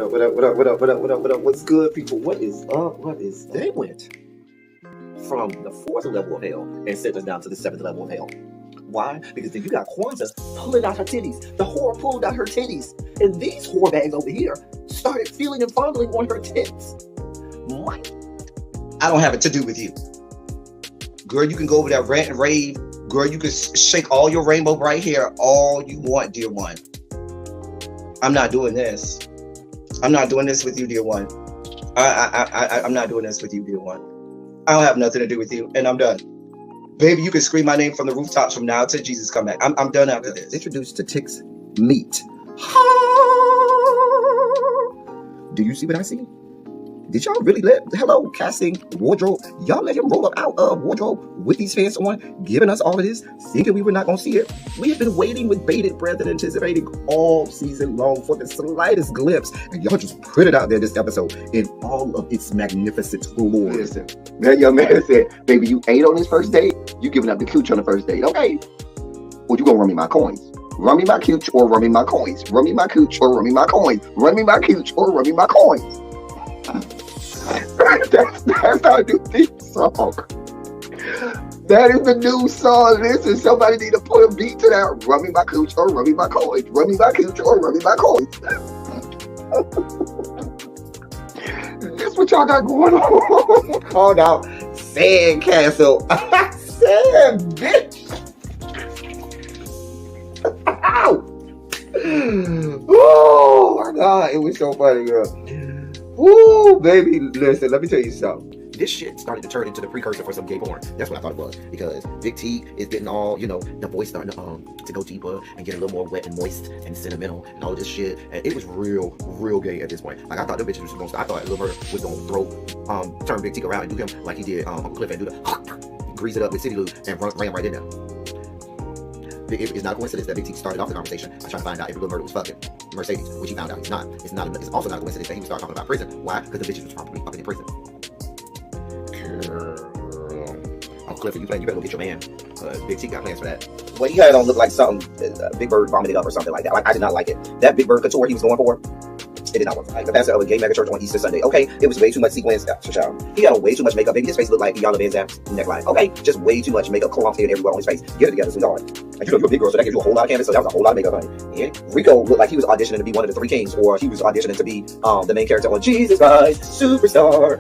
What up? What's good, people? What is up? They went from the fourth level of hell and sent us down to the seventh level of hell. Why? Because then you got Kwanzaa pulling out her titties. The whore pulled out her titties. And these whore bags over here started feeling and fondling on her tits. What? I don't have it to do with you. Girl, you can go over there, rant and rave. Girl, you can shake all your rainbow right here all you want, dear one. I'm not doing this. I'm not doing this with you, dear one. I'm not doing this with you, dear one. I don't have nothing to do with you, and I'm done. Baby, you can scream my name from the rooftops from now till Jesus come back. I'm done after this. Introduced to Tick's Meat. Do you see what I see? Did y'all really hello, casting, wardrobe, y'all let him roll up out of wardrobe with these fans on, giving us all of this, thinking we were not going to see it? We have been waiting with bated breath and anticipating all season long for the slightest glimpse, and y'all just put it out there this episode in all of its magnificent glory. Listen, that young man said, baby, you ate on this first date, you giving up the cooch on the first date, okay? Or you gonna run me my coins? Run me my cooch or run me my coins? Run me my cooch or run me my coins? Run me my cooch or run me my coins? That's our new theme song. That is the new song. Listen, somebody need to put a beat to that. Run me my cooch or run me my coins. Run me my cooch or run me my coins. That's what y'all got going on. Called out Sandcastle. Sand, bitch. Oh my God, it was so funny, girl. Woo, baby, listen, let me tell you something. This shit started to turn into the precursor for some gay porn. That's what I thought it was. Because Big T is getting all, the voice starting to go deeper and get a little more wet and moist and sentimental and all this shit. And it was real gay at this point. Like, I thought the bitches was going to, I thought Lil Bird was going to turn Big T around and do him like he did Uncle Cliff and do the grease it up with City Lube and ran right in there. It's not a coincidence that Big T started off the conversation by trying to find out if Lil Murder was fucking Mercedes, which he found out he's not. It's also not a coincidence that he would start talking about prison. Why? Because the bitches was probably fucking in prison. Girl. Uncle Clifford, you better go get your man. Big T got plans for that. Well, he had it on look like something Big Bird vomited up or something like that. Like, I did not like it. That Big Bird couture he was going for, it did not work. Like the pastor of a gay mega church on Easter Sunday. Okay, it was way too much sequins. He had way too much makeup. Baby, his face looked like Yana Van Zam's neckline. Okay, just way too much makeup, clumped here everywhere on his face. Get it together, sweetheart. Like, you're a big girl, so that gives you a whole lot of canvas. So that was a whole lot of makeup, honey. Yeah. Rico looked like he was auditioning to be one of the three kings, or he was auditioning to be the main character on Jesus Christ Superstar.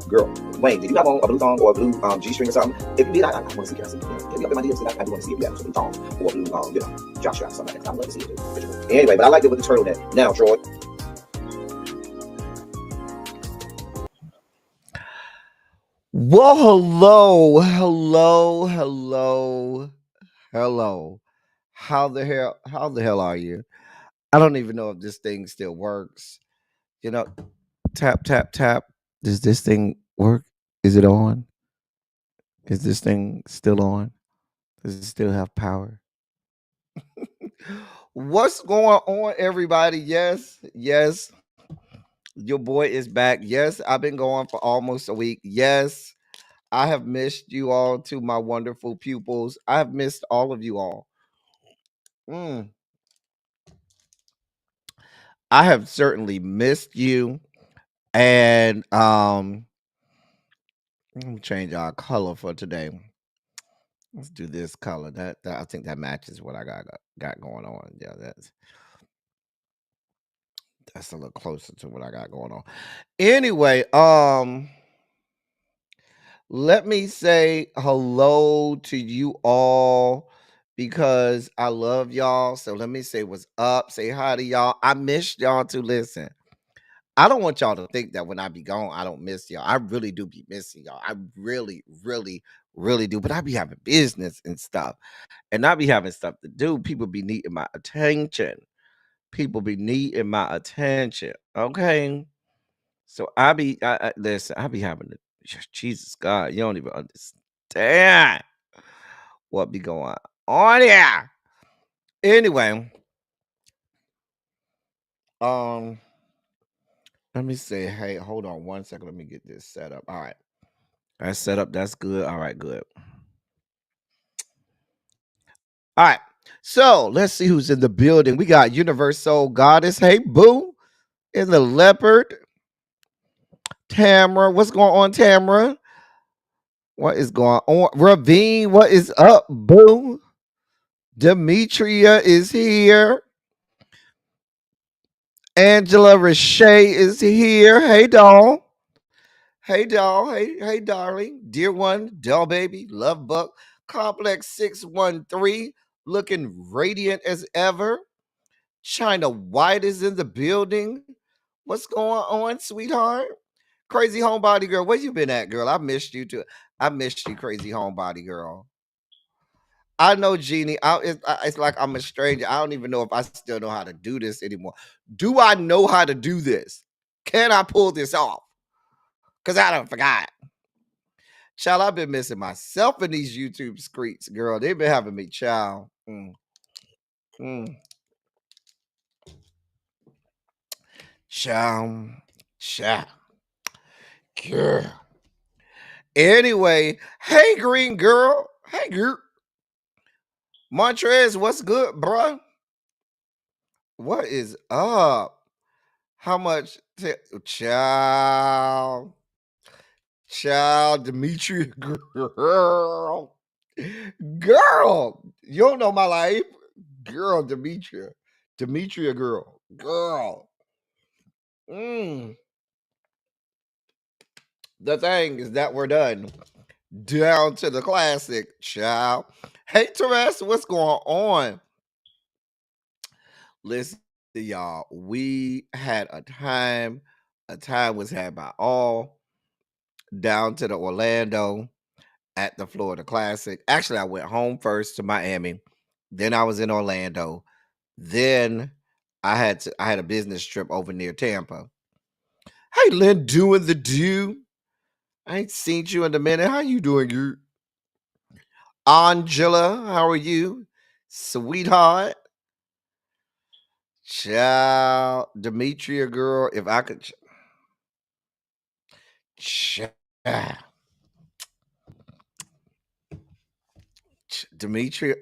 Girl, Wayne, did you have on a blue thong or a blue G-string or something? If you did, I want to see it. Get me up in my DMs. I do want to see if you have some blue thongs or blue, jock straps, something like that. I'd love to see it. Anyway, but I liked it with the turtleneck. Now, Troy. Well, hello. How the hell are you? I don't even know if this thing still works. Tap. Does this thing work? Is it on? Is this thing still on? Does it still have power? What's going on, everybody? Yes. Your boy is back. Yes, I've been going for almost a week. Yes, I have missed you all, to my wonderful pupils. I have missed all of you all. I have certainly missed you. And let me change our color for today. Let's do this color. That I think that matches what I got going on. Yeah, that's a little closer to what I got going on. Anyway, let me say hello to you all because I love y'all. So let me say what's up. Say hi to y'all. I missed y'all too. Listen, I don't want y'all to think that when I be gone, I don't miss y'all. I really do be missing y'all. I really do. But I be having business and stuff. And I be having stuff to do. People be needing my attention. Okay. So listen, I be having Jesus God, you don't even understand what be going on here. Anyway, let me say, hey, hold on 1 second. Let me get this set up. All right. That's set up. That's good. All right, good. All right. So let's see who's in the building. We got Universal Goddess. Hey, boo. In the leopard. Tamara. What's going on, Tamara? What is going on? Ravine, what is up, boo? Demetria is here. Angela Richey is here. Hey, doll. Hey, doll. Hey, darling. Dear one, doll baby, love buck, complex 613, looking radiant as ever. China White is in the building. What's going on, sweetheart? Crazy homebody girl, where you been at, girl? I missed you too. I missed you, crazy homebody girl. I know, Jeannie. It's like I'm a stranger. I don't even know if I still know how to do this anymore. Do I know how to do this? Can I pull this off? Because I don't forgot. Child, I've been missing myself in these YouTube streets, girl. They've been having me, child. Child. Child. Girl. Anyway, hey, green girl. Hey, girl. Montrez, what's good, bruh? What is up? How much? Child. Child, Demetria, girl. Girl. You don't know my life. Girl, Demetria. Demetria, girl. Girl. The thing is that we're done. Down to the classic, child. Hey, Teresa, what's going on? Listen, y'all, we had a time. A time was had by all down to the Orlando at the Florida Classic. Actually, I went home first to Miami. Then I was in Orlando. Then I had a business trip over near Tampa. Hey, Lynn, doing the do. I ain't seen you in a minute. How you doing, you? Angela, how are you? Sweetheart. Child. Demetria, girl, if I could. Child. Demetria.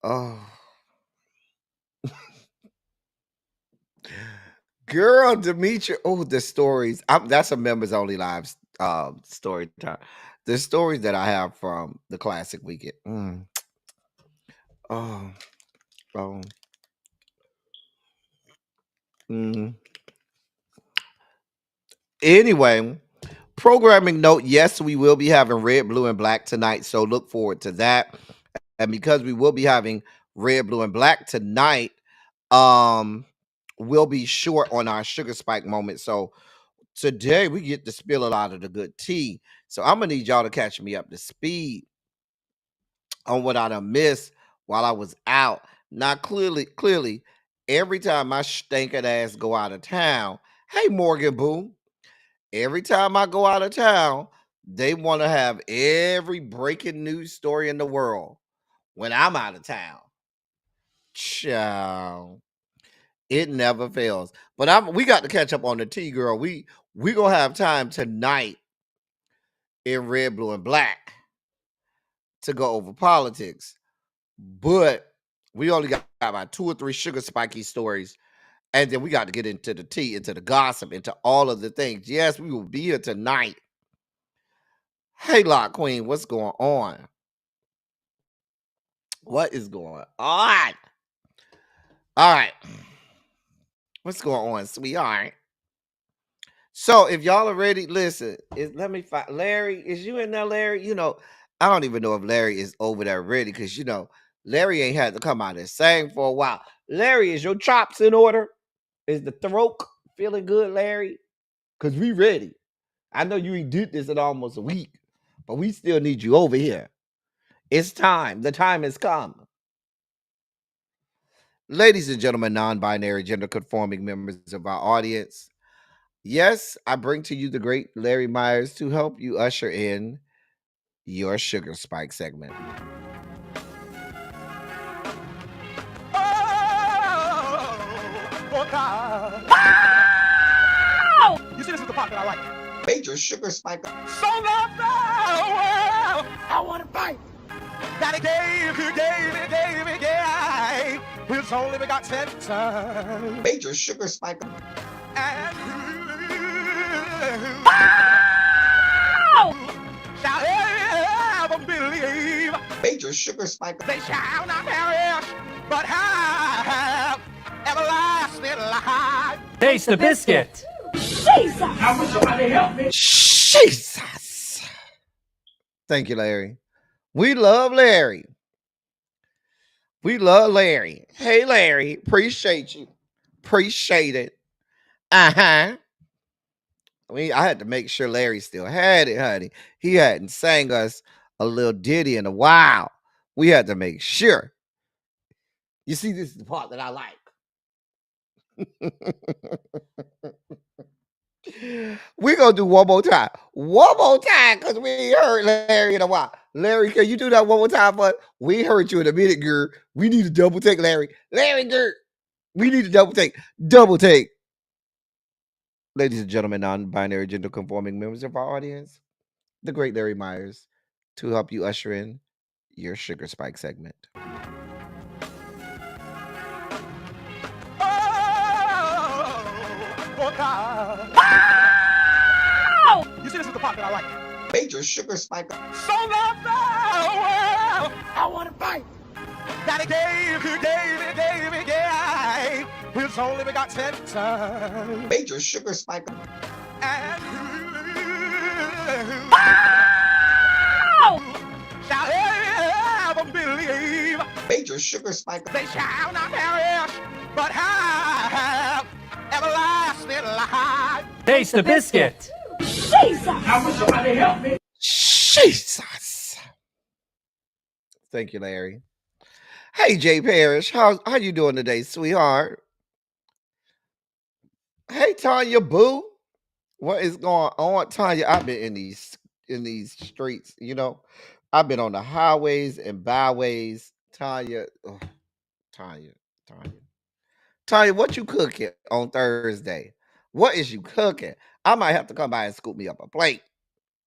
Oh. Girl, Demetria. Oh, the stories. That's a members only live story time. The stories that I have from the classic weekend. Oh. Anyway, programming note, yes, we will be having red, blue, and black tonight. So look forward to that. And because we will be having red, blue, and black tonight, we'll be short on our sugar spike moment. So today we get to spill a lot of the good tea. So I'm gonna need y'all to catch me up to speed on what I done missed while I was out. Now, clearly, every time my stinking ass go out of town, hey Morgan Boo, every time I go out of town, they want to have every breaking news story in the world when I'm out of town. Child. It never fails. But we got to catch up on the tea, girl. We gonna have time tonight in red, blue, and black to go over politics. But we only got about 2 or 3 sugar spiky stories. And then we got to get into the tea, into the gossip, into all of the things. Yes, we will be here tonight. Hey, Lock Queen, what's going on? What is going on? All right. What's going on, sweetheart? So if y'all are ready, listen, let me find Larry. Is you in there, Larry? You know, I don't even know if Larry is over there ready because, you know, Larry ain't had to come out and sing for a while. Larry, is your chops in order? Is the throat feeling good, Larry? Because we ready. I know you ain't did this in almost a week, but we still need you over here. It's time. The time has come. Ladies and gentlemen, non-binary, gender-conforming members of our audience, yes, I bring to you the great Larry Myers to help you usher in your sugar spike segment. Oh, God. You see, this is the part that I like. Major sugar spike. So love the world. I want to fight. Daddy gave his only begotten son. Major sugar spike. And shall ever believe Major sugar spike. they shall not perish, but have everlasting life. Taste the biscuit. Jesus! I wish somebody help me. Jesus. Thank you, Larry. We love Larry. We love Larry. Hey, Larry. Appreciate you. Appreciate it. I had to make sure Larry still had it, honey. He hadn't sang us a little ditty in a while. We had to make sure. You see, this is the part that I like. We're going to do one more time. One more time, because we ain't heard Larry in a while. Larry, can you do that one more time for us? We heard you in a minute, girl. We need a double take, Larry. Larry, girl. We need a double take. Double take. Ladies and gentlemen, non-binary gender conforming members of our audience, the great Larry Myers, to help you usher in your Sugar Spike segment. Oh, God. You see, this is the part that I like. Major sugar spike. So loved the world, I want to fight. Daddy gave his only begotten son. Major sugar spike. And shall ever believe Major sugar spike. they shall not perish, but have everlasting life. Taste the biscuit. Jesus! I wish somebody help me. Jesus. Thank you, Larry. Hey, Jay Parrish, how you doing today, sweetheart? Hey, Tanya Boo. What is going on, Tanya? I've been in these streets, you know. I've been on the highways and byways. Tanya, Tanya, what you cooking on Thursday? What is you cooking? I might have to come by and scoop me up a plate.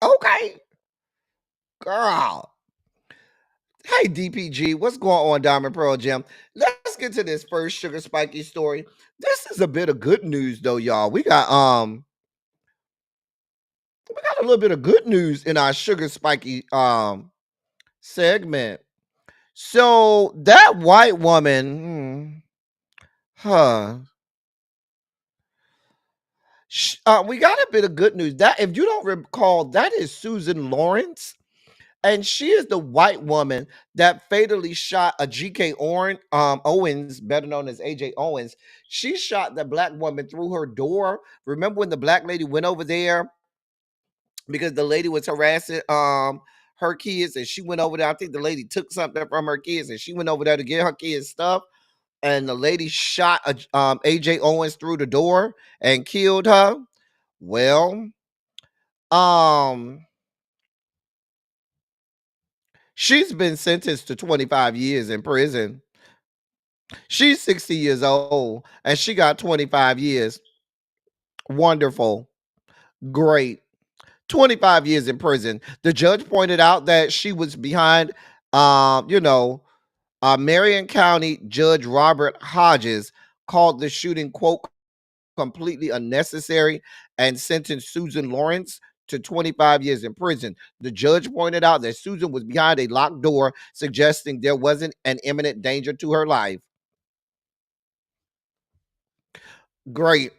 Okay, girl. Hey, DPG, what's going on, Diamond Pearl Jam? Let's get to this first Sugar Spiky story. This is a bit of good news, though, y'all. We got a little bit of good news in our Sugar Spiky segment. So that white woman, we got a bit of good news. That, if you don't recall, that is Susan Lawrence. And she is the white woman that fatally shot a GK Owens, better known as AJ Owens. She shot the black woman through her door. Remember when the black lady went over there because the lady was harassing her kids, and she went over there. I think the lady took something from her kids, and she went over there to get her kids stuff. And the lady shot AJ Owens through the door and killed her. Well, she's been sentenced to 25 years in prison. She's 60 years old, and she got 25 years. Wonderful. Great. 25 years in prison. The judge pointed out that she was behind, Marion County Judge Robert Hodges called the shooting, quote, completely unnecessary, and sentenced Susan Lawrence to 25 years in prison. The judge pointed out that Susan was behind a locked door, suggesting there wasn't an imminent danger to her life. Great.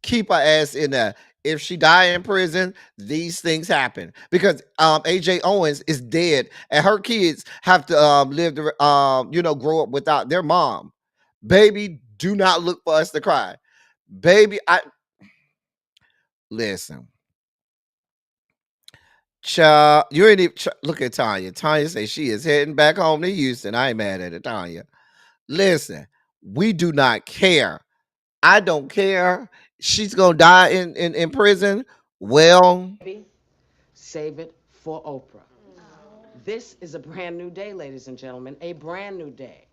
Keep her ass in there. If she die in prison, these things happen because AJ Owens is dead, and her kids have to live to grow up without their mom. Baby, do not look for us to cry. Baby, listen. Child, you ain't even look at Tanya. Tanya say she is heading back home to Houston. I ain't mad at it, Tanya. Listen, we do not care. I don't care. She's gonna die in prison. Well, save it for Oprah. This is a brand new day, ladies and gentlemen, a brand new day.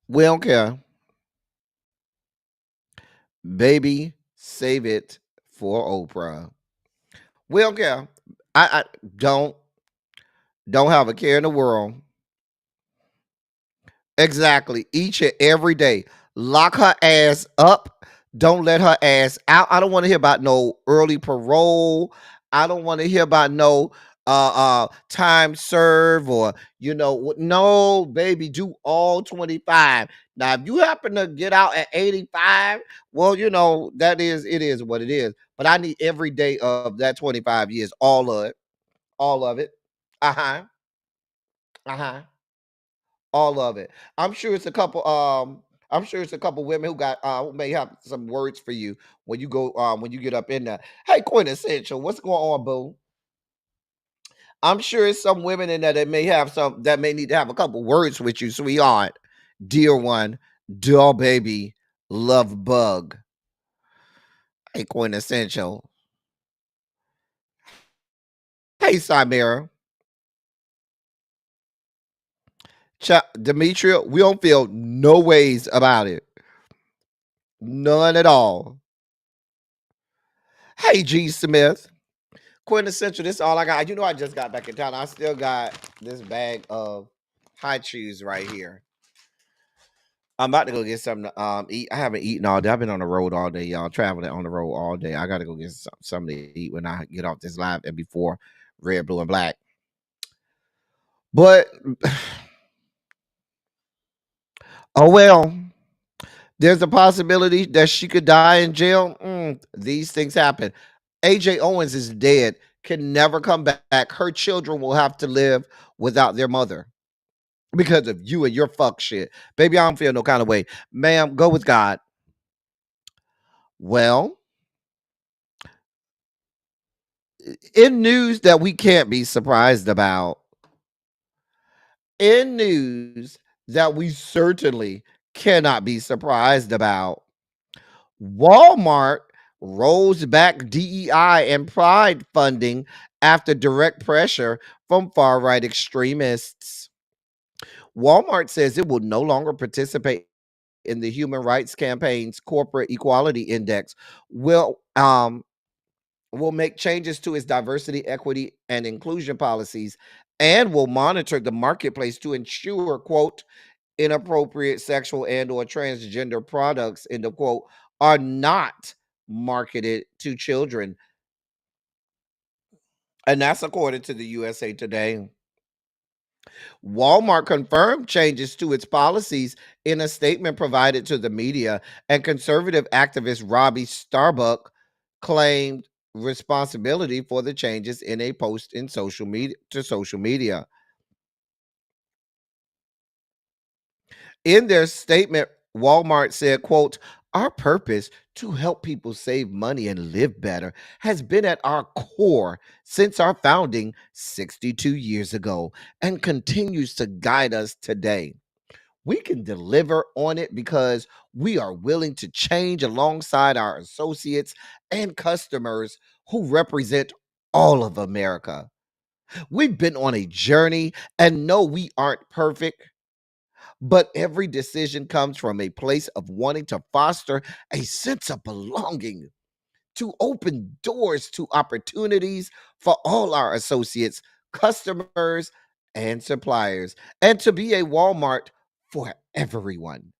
We don't care. Baby, save it for Oprah. We don't care. I don't have a care in the world. Exactly. Each and every day. Lock her ass up. Don't let her ass out. I don't want to hear about no early parole. I don't want to hear about no time serve or no, baby, do all 25. Now if you happen to get out at 85, well, that is what it is. But I need every day of that 25 years, all of it. All of it. Uh-huh. Uh-huh. All of it. I'm sure it's a couple. I'm sure it's a couple women who may have some words for you when you get up in there. Hey, Quintessential, what's going on, boo? I'm sure it's some women in there that may need to have a couple words with you, sweetheart, dear one, doll baby, love bug. Hey, Quintessential. Hey, Samira. Demetria, we don't feel no ways about it. None at all. Hey, G Smith. Quintessential, this is all I got. I just got back in town. I still got this bag of high cheese right here. I'm about to go get something to eat. I haven't eaten all day. I've been on the road all day, y'all. Traveling on the road all day. I gotta go get something to eat when I get off this live and before red, blue, and black. But oh well. There's a possibility that she could die in jail. These things happen. AJ Owens is dead, can never come back. Her children will have to live without their mother because of you and your fuck shit. Baby, I don't feel no kind of way. Ma'am, go with God. Well, in news that we can't be surprised about, in news that we certainly cannot be surprised about, Walmart rolls back DEI and pride funding after direct pressure from far right extremists. Walmart says it will no longer participate in the Human Rights Campaign's Corporate Equality Index. Will make changes to its diversity, equity, and inclusion policies, and will monitor the marketplace to ensure, quote, inappropriate sexual and or transgender products, end of quote, are not marketed to children. And that's according to the USA Today. Walmart confirmed changes to its policies in a statement provided to the media, and conservative activist Robbie Starbuck claimed responsibility for the changes in a post in social media. In their statement, Walmart said, quote, our purpose to help people save money and live better has been at our core since our founding 62 years ago and continues to guide us today. We can deliver on it because we are willing to change alongside our associates and customers who represent all of America. We've been on a journey and know we aren't perfect, but every decision comes from a place of wanting to foster a sense of belonging, to open doors to opportunities for all our associates, customers, and suppliers, and to be a Walmart for everyone.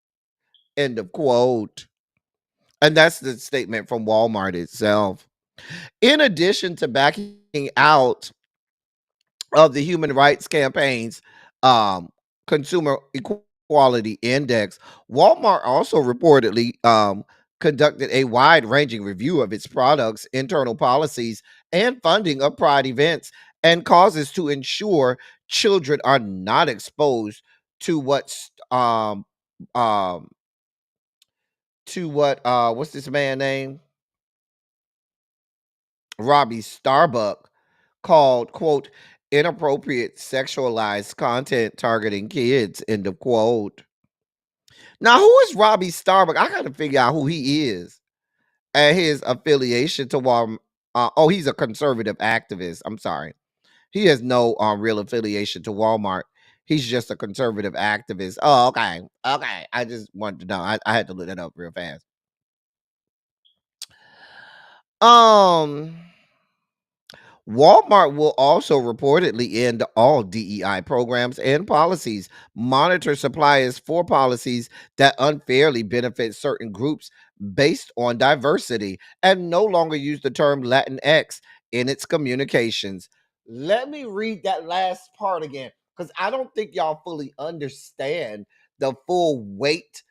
End of quote. And that's the statement from Walmart itself. In addition to backing out of the human rights campaign's consumer equality index, Walmart also reportedly conducted a wide-ranging review of its products, internal policies, and funding of pride events and causes to ensure children are not exposed to um what's this man name? Robbie Starbuck called, quote, inappropriate sexualized content targeting kids, end of quote. Now, who is Robbie Starbuck? I gotta figure out who he is and his affiliation to Walmart. Oh, he's a conservative activist. I'm sorry. He has no real affiliation to Walmart. He's just a conservative activist. Oh, okay. Okay. I just wanted to know. I had to look that up real fast. Um Walmart will also reportedly end all DEI programs and policies, monitor suppliers for policies that unfairly benefit certain groups based on diversity, and no longer use the term Latinx in its communications. Let me read that last part again because I don't think y'all fully understand the full weight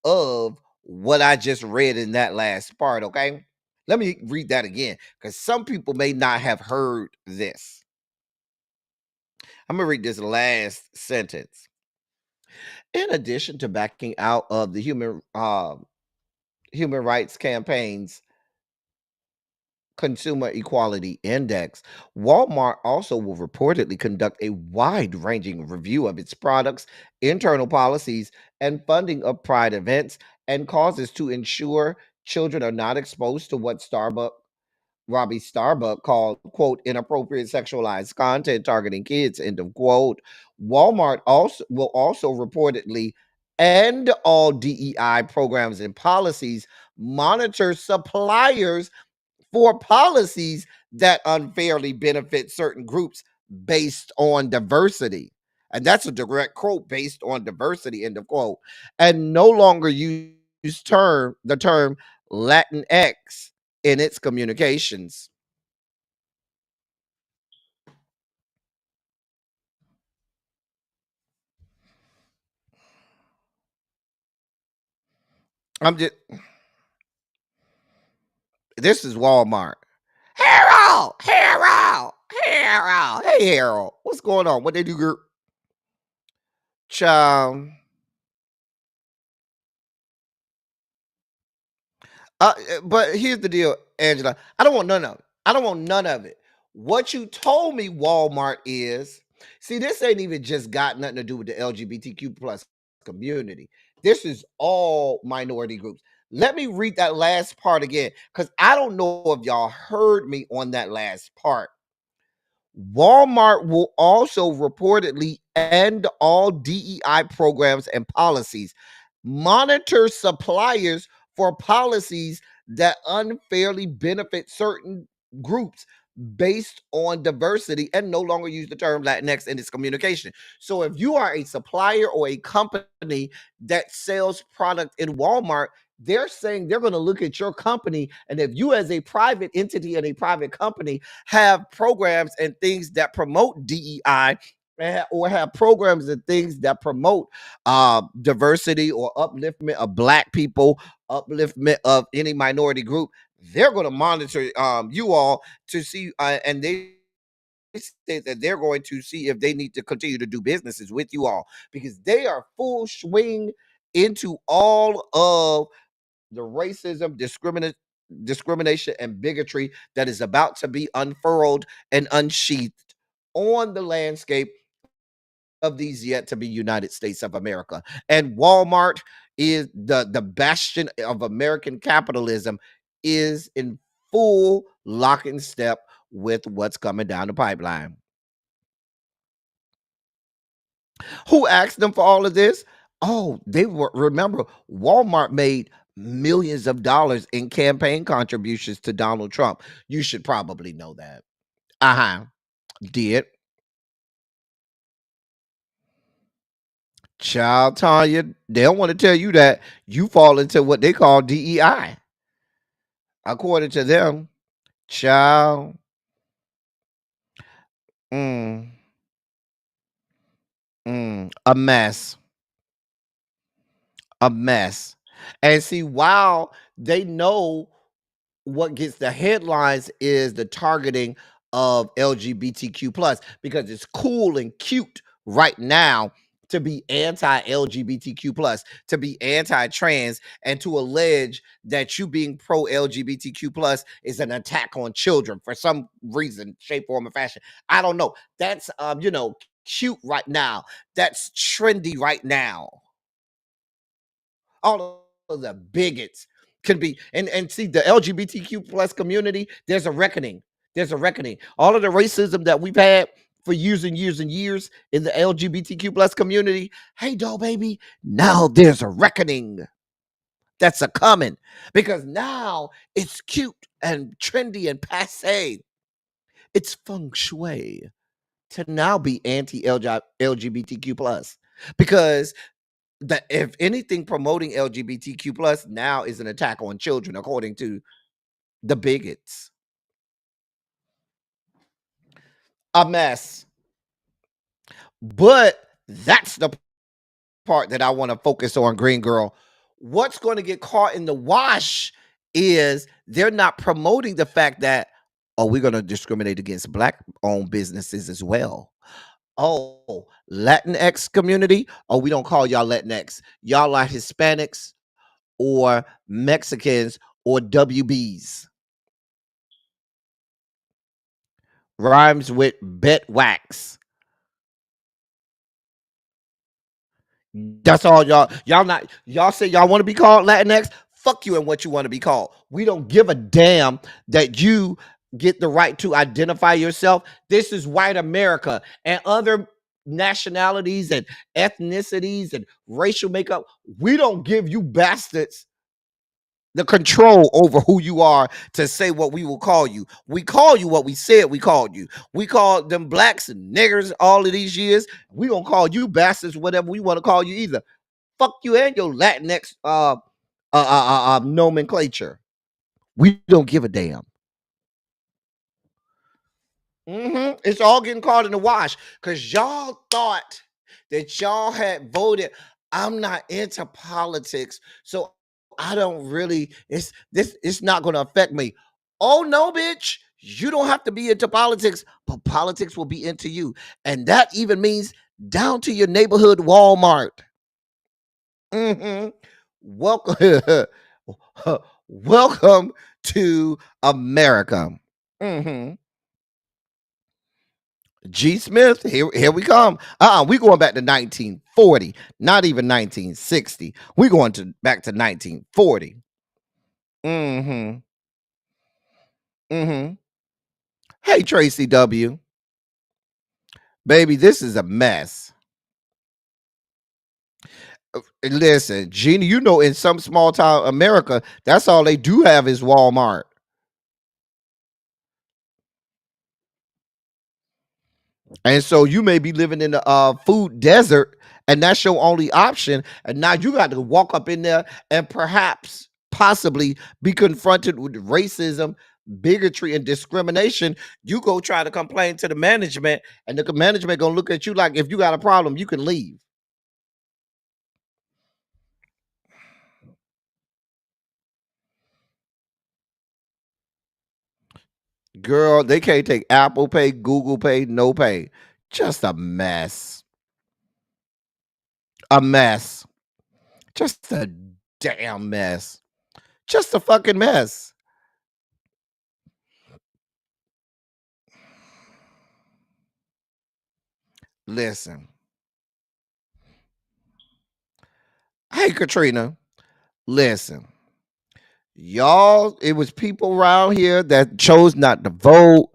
of what I just read in that last part, okay? Let me read that again because some people may not have heard this. I'm going to read this last sentence. In addition to backing out of the human rights campaigns Consumer Equality Index, Walmart also will reportedly conduct a wide ranging review of its products, internal policies, and funding of pride events and causes to ensure children are not exposed to what Robbie Starbuck called, quote, inappropriate sexualized content targeting kids, end of quote. Walmart also reportedly end all DEI programs and policies, monitor suppliers for policies that unfairly benefit certain groups based on diversity. And that's a direct quote, based on diversity, end of quote. And no longer use the term Latinx in its communications. I'm just This is Walmart. Harold. Hey Harold, what's going on? What they do, girl? Child. But here's the deal, Angela. I don't want none of it. I don't want none of it. What you told me, Walmart, is see, this ain't even just got nothing to do with the LGBTQ plus community. This is all minority groups. Let me read that last part again, because I don't know if y'all heard me on that last part. Walmart will also reportedly end all DEI programs and policies, monitor suppliers for policies that unfairly benefit certain groups based on diversity, and no longer use the term Latinx in its communication. So if you are a supplier or a company that sells product in Walmart, they're saying they're going to look at your company, and if you as a private entity and a private company have programs and things that promote DEI, or have programs and things that promote diversity or upliftment of black people, upliftment of any minority group, they're going to monitor you all to see, and they say that they're going to see if they need to continue to do businesses with you all, because they are full swing into all of the racism, discrimination, and bigotry that is about to be unfurled and unsheathed on the landscape of these yet to be United States of America. And Walmart is the bastion of American capitalism, is in full lock and step with what's coming down the pipeline. Who asked them for all of this? Oh, they were, remember, Walmart made millions of dollars in campaign contributions to Donald Trump. You should probably know that. Uh-huh. Did. Child Tanya, they don't want to tell you that you fall into what they call DEI. According to them, child, mm, a mess. A mess. And see, while they know what gets the headlines is the targeting of LGBTQ plus, because it's cool and cute right now to be anti-LGBTQ plus, to be anti-trans, and to allege that you being pro-LGBTQ plus is an attack on children for some reason, shape, form, or fashion. I don't know. That's cute right now. That's trendy right now. All of the bigots can be, and see, the LGBTQ plus community, there's a reckoning. There's a reckoning. All of the racism that we've had for years and years and years in the LGBTQ plus community, hey doll baby, now there's a reckoning that's a coming, because now it's cute and trendy and passe It's feng shui to now be anti-LGBTQ plus, because if anything promoting LGBTQ plus now is an attack on children, according to the bigots. A mess. But that's the part that I want to focus on, Green Girl. What's going to get caught in the wash is they're not promoting the fact that, oh, we're going to discriminate against black owned businesses as well. Oh, Latinx community. Oh, we don't call y'all Latinx. Y'all are Hispanics or Mexicans or WBs. Rhymes with bet wax. That's all y'all. Y'all say y'all want to be called Latinx. Fuck you and what you want to be called. We don't give a damn that you get the right to identify yourself. This is white America, and other nationalities and ethnicities and racial makeup. We don't give you bastards the control over who you are to say what we will call you. We call you what we said we called you. We called them blacks and niggers all of these years. We gonna call you bastards, whatever we want to call you either. Fuck you and your Latinx nomenclature. We don't give a damn. It's all getting caught in the wash because y'all thought that y'all had voted. I'm not into politics, so I don't really. It's not going to affect me. Oh no, bitch! You don't have to be into politics, but politics will be into you, and that even means down to your neighborhood Walmart. Welcome, welcome to America. G. Smith, here we come. We going back to 1940, not even 1960. We going back to 1940. Hey, Tracy W. Baby, this is a mess. Listen, Gina, you know, in some small town America, that's all they do have is Walmart. And so you may be living in a food desert, and that's your only option. And now you got to walk up in there and perhaps, possibly be confronted with racism, bigotry, and discrimination. You go try to complain to the management, and the management gonna look at you like, if you got a problem, you can leave. Girl, they can't take Apple Pay, Google Pay, no pay. Just a mess. A mess. Just a damn mess. Just a fucking mess. Listen. Hey, Katrina. Listen. Y'all, it was people around here that chose not to vote.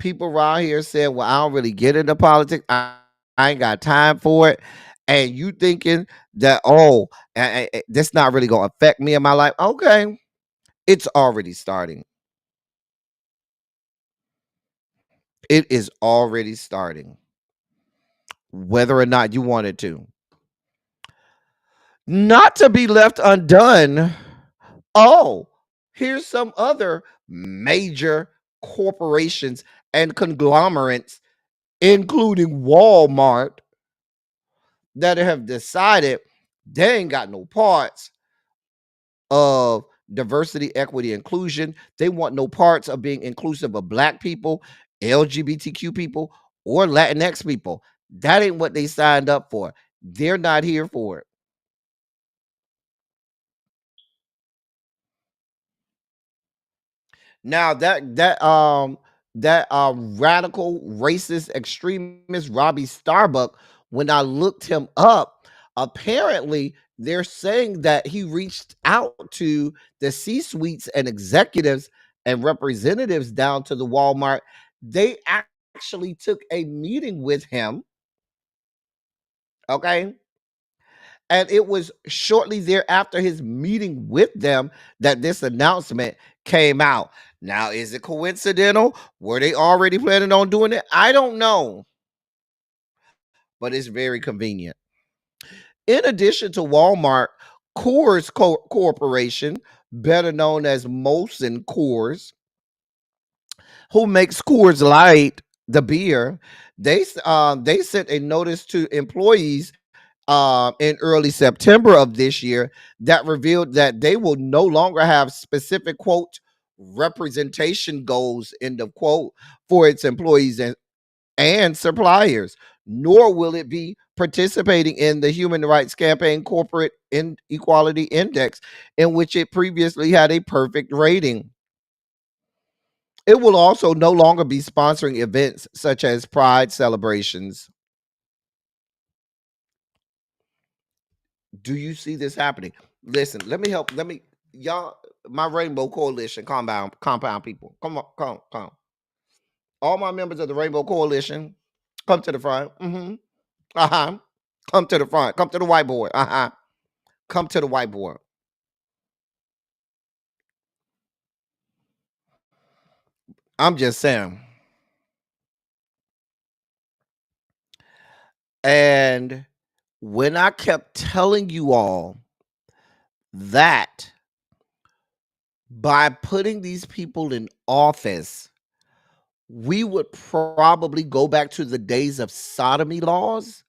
People around here said, well, I don't really get into politics. I ain't got time for it. And you thinking that, oh, this not really going to affect me in my life. Okay. It's already starting. It is already starting. Whether or not you want it to. Not to be left undone. Oh, here's some other major corporations and conglomerates, including Walmart, that have decided they ain't got no parts of diversity, equity, inclusion. They want no parts of being inclusive of black people, LGBTQ people, or Latinx people. That ain't what they signed up for. They're not here for it. Now that radical racist extremist Robbie Starbuck, when I looked him up, apparently they're saying that he reached out to the C-suites and executives and representatives down to the Walmart. They actually took a meeting with him. Okay. And it was shortly thereafter his meeting with them that this announcement came out. Now, is it coincidental? Were they already planning on doing it? I don't know, but it's very convenient. In addition to Walmart, Corporation, better known as Molson Coors, who makes Coors Light, the beer, they sent a notice to employees in early September of this year that revealed that they will no longer have specific quote representation goals end of quote for its employees and suppliers, nor will it be participating in the Human Rights Campaign Corporate Inequality Index, in which it previously had a perfect rating. It will also no longer be sponsoring events such as Pride celebrations. Do you see this happening? Listen, let me help. Let me, y'all, my Rainbow Coalition, compound people. Come on, come. All my members of the Rainbow Coalition, come to the front. Uh-huh. Come to the front. Come to the whiteboard. Uh-huh. Come to the whiteboard. I'm just saying. And when I kept telling you all that by putting these people in office, we would probably go back to the days of sodomy laws.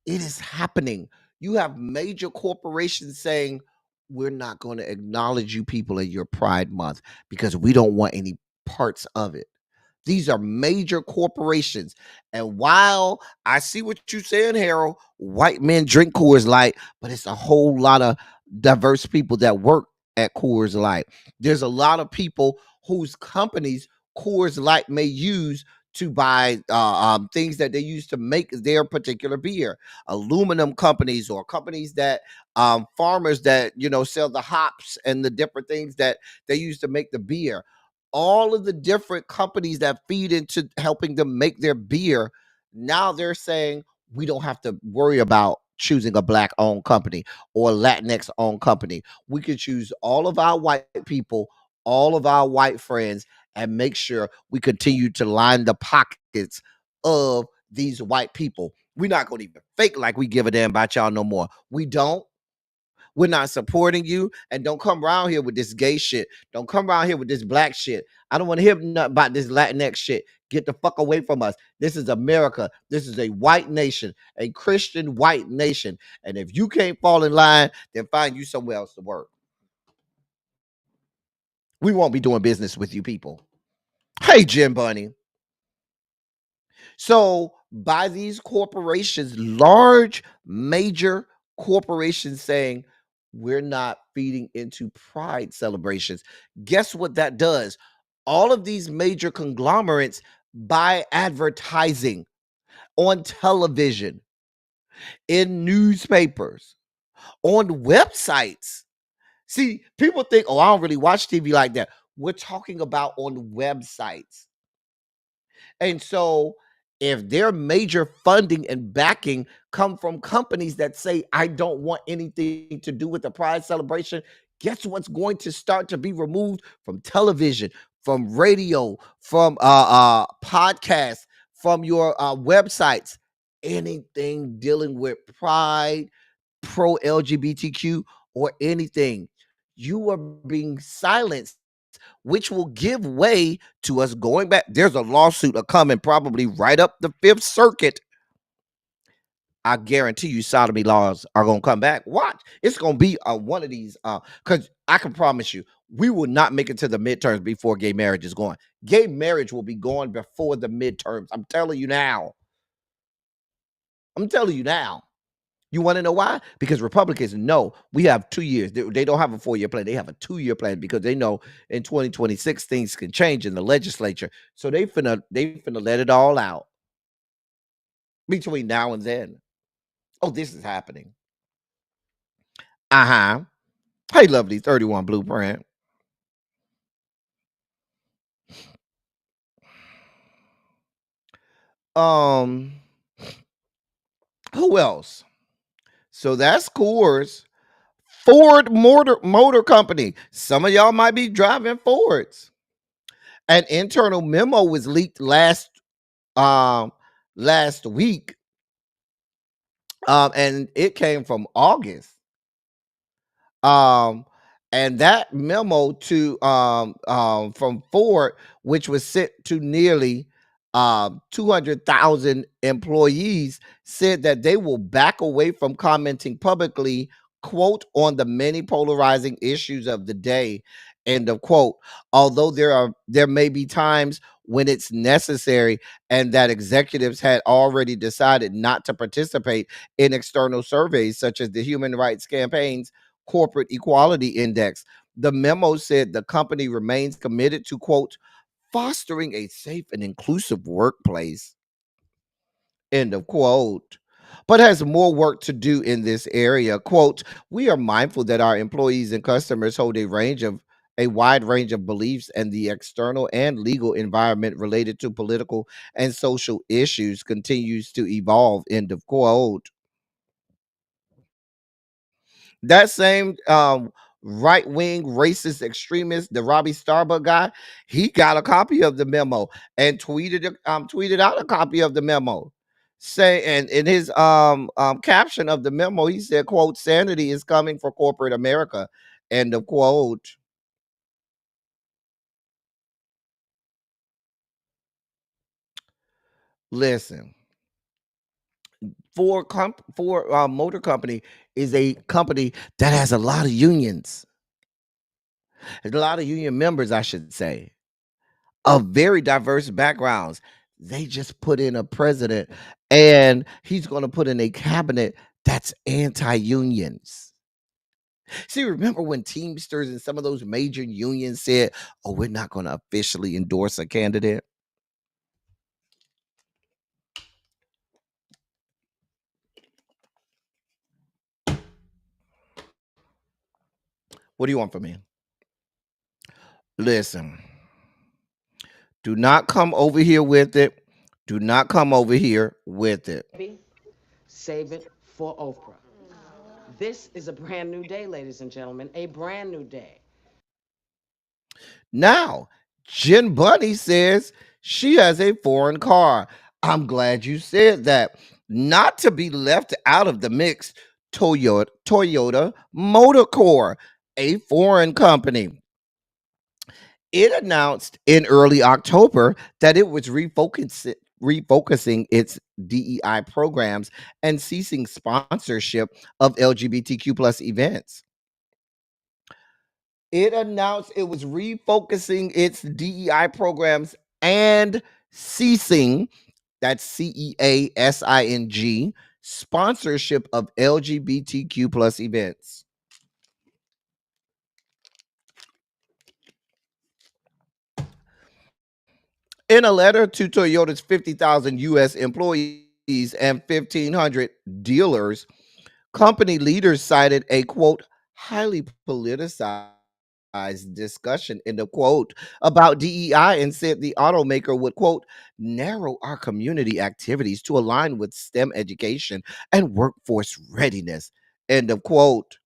It is happening. You have major corporations saying, we're not going to acknowledge you people in your Pride Month because we don't want any parts of it. These are major corporations. And while I see what you're saying, Harold, white men drink Coors Light, but it's a whole lot of diverse people that work at Coors Light. There's a lot of people whose companies Coors Light may use to buy things that they use to make their particular beer. Aluminum companies or companies that farmers that sell the hops and the different things that they use to make the beer. All of the different companies that feed into helping them make their beer, now they're saying we don't have to worry about choosing a black owned company or Latinx owned company. We can choose all of our white people, all of our white friends, and make sure we continue to line the pockets of these white people. We're not going to even fake like we give a damn about y'all no more. We don't. We're not supporting you. And don't come around here with this gay shit. Don't come around here with this black shit. I don't want to hear nothing about this Latinx shit. Get the fuck away from us. This is America. This is a white nation, a Christian white nation. And if you can't fall in line, then find you somewhere else to work. We won't be doing business with you people. Hey, Jim Bunny. So by these corporations, large, major corporations saying, we're not feeding into pride celebrations. Guess what that does? All of these major conglomerates buy advertising on television, in newspapers, on websites. See, people think, oh, I don't really watch TV like that. We're talking about on websites. And so if their major funding and backing come from companies that say, I don't want anything to do with the Pride celebration, guess what's going to start to be removed from television, from radio, from podcasts, from your websites, anything dealing with pride, pro LGBTQ, or anything. You are being silenced, which will give way to us going back. There's a lawsuit coming probably right up the Fifth Circuit. I guarantee you sodomy laws are going to come back. Watch. It's going to be one of these, because I can promise you, we will not make it to the midterms before gay marriage is gone. Gay marriage will be gone before the midterms. I'm telling you now. You want to know why? Because Republicans know we have 2 years. They don't have a 4-year plan. They have a 2-year plan because they know in 2026 things can change in the legislature. So they finna let it all out between now and then. Oh, this is happening. Uh-huh. Hey, lovely 31 Blueprint. Who else? So that's Coors. Ford Motor Company. Some of y'all might be driving Fords. An internal memo was leaked um last week, and it came from August. Um, and that memo to from Ford, which was sent to nearly 200,000 employees, said that they will back away from commenting publicly, quote, on the many polarizing issues of the day, end of quote. Although there may be times when it's necessary, and that executives had already decided not to participate in external surveys such as the Human Rights Campaign's Corporate Equality Index. The memo said the company remains committed to, quote, fostering a safe and inclusive workplace, end of quote, but has more work to do in this area. Quote, we are mindful that our employees and customers hold a wide range of beliefs, and the external and legal environment related to political and social issues continues to evolve, end of quote. That same right wing racist extremist, the Robbie Starbuck guy, he got a copy of the memo and tweeted out a copy of the memo. Say, and in his caption of the memo, he said, quote, sanity is coming for corporate America, end of quote. Listen, Ford Motor Company is a company that has a lot of unions. There's a lot of union members, I should say, of very diverse backgrounds. They just put in a president, and he's going to put in a cabinet that's anti-unions. See, remember when Teamsters and some of those major unions said, "Oh, we're not going to officially endorse a candidate"? What do you want from me? Listen, do not come over here with it. Do not come over here with it. Baby, save it for Oprah. This is a brand new day, ladies and gentlemen, a brand new day. Now, Jen Bunny says she has a foreign car. I'm glad you said that. Not to be left out of the mix, Toyota Motor Corp, a foreign company. It announced in early October that it was refocusing its DEI programs and ceasing sponsorship of LGBTQ plus events. It announced it was refocusing its DEI programs and ceasing, that's CEASING, sponsorship of LGBTQ plus events. In a letter to Toyota's 50,000 US employees and 1,500 dealers, company leaders cited a, quote, highly politicized discussion, end of quote, about DEI, and said the automaker would, quote, narrow our community activities to align with STEM education and workforce readiness, end of quote.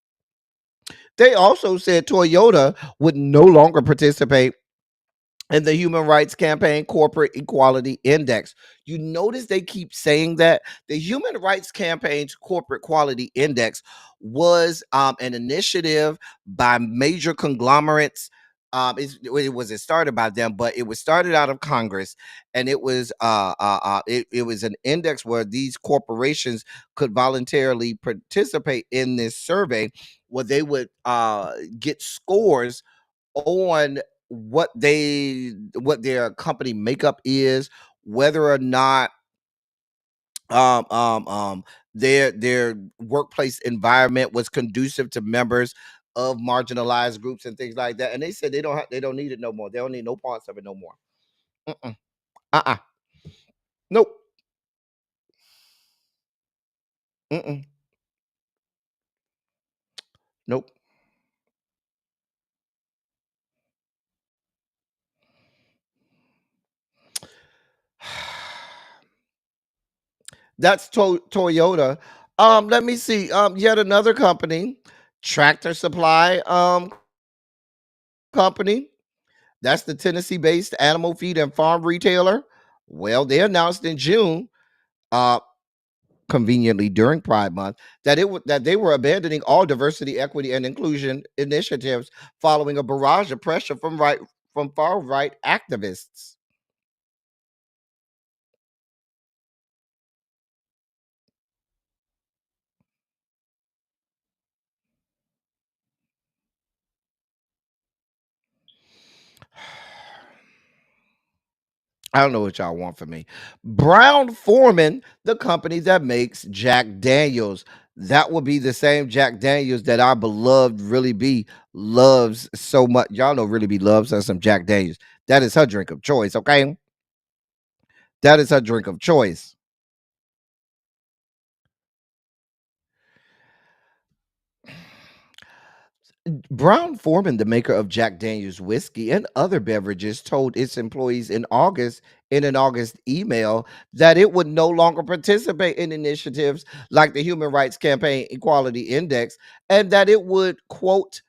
They also said Toyota would no longer participate in the Human Rights Campaign Corporate Equality Index. You notice they keep saying that the Human Rights Campaign's Corporate Quality Index was an initiative by major conglomerates. It started by them, but it was started out of Congress, and it was an index where these corporations could voluntarily participate in this survey, where they would get scores on what their company makeup is, whether or not um um um their workplace environment was conducive to members of marginalized groups and things like that. And they said they don't need it no more. They don't need no parts of it no more. Mm-mm. Uh-uh. Nope. Mm-mm. Nope. That's Toyota. Let me see. Yet another company, Tractor Supply company. That's the Tennessee-based animal feed and farm retailer. Well, they announced in June, uh, conveniently during Pride Month, that they were abandoning all diversity, equity, and inclusion initiatives following a barrage of pressure from far right activists. I don't know what y'all want from me. Brown Foreman, the company that makes Jack Daniels. That would be the same Jack Daniels that our beloved Really B loves so much. Y'all know Really B loves us some Jack Daniels. That is her drink of choice, okay? That is her drink of choice. Brown Foreman, the maker of Jack Daniels whiskey and other beverages, told its employees in an August email that it would no longer participate in initiatives like the Human Rights Campaign Equality Index, and that it would, quote,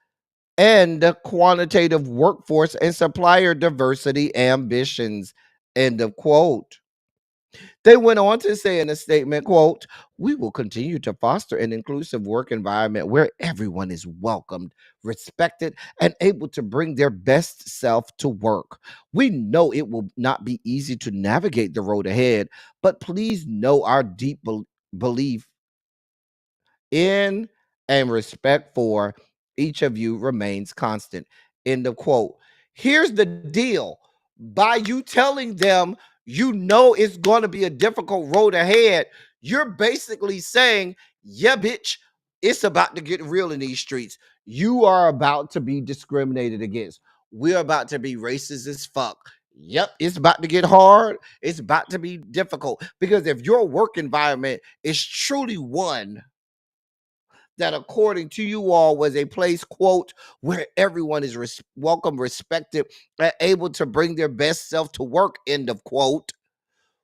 end quantitative workforce and supplier diversity ambitions, end of quote. They went on to say in a statement, quote, we will continue to foster an inclusive work environment where everyone is welcomed, respected, and able to bring their best self to work. We know it will not be easy to navigate the road ahead, but please know our deep belief in and respect for each of you remains constant. End of quote. Here's the deal. By you telling them you know it's going to be a difficult road ahead, you're basically saying, yeah, bitch, it's about to get real in these streets. You are about to be discriminated against. We're about to be racist as fuck. Yep, it's about to get hard. It's about to be difficult because if your work environment is truly one that according to you all was a place, quote, where everyone is welcome, respected, and able to bring their best self to work, end of quote,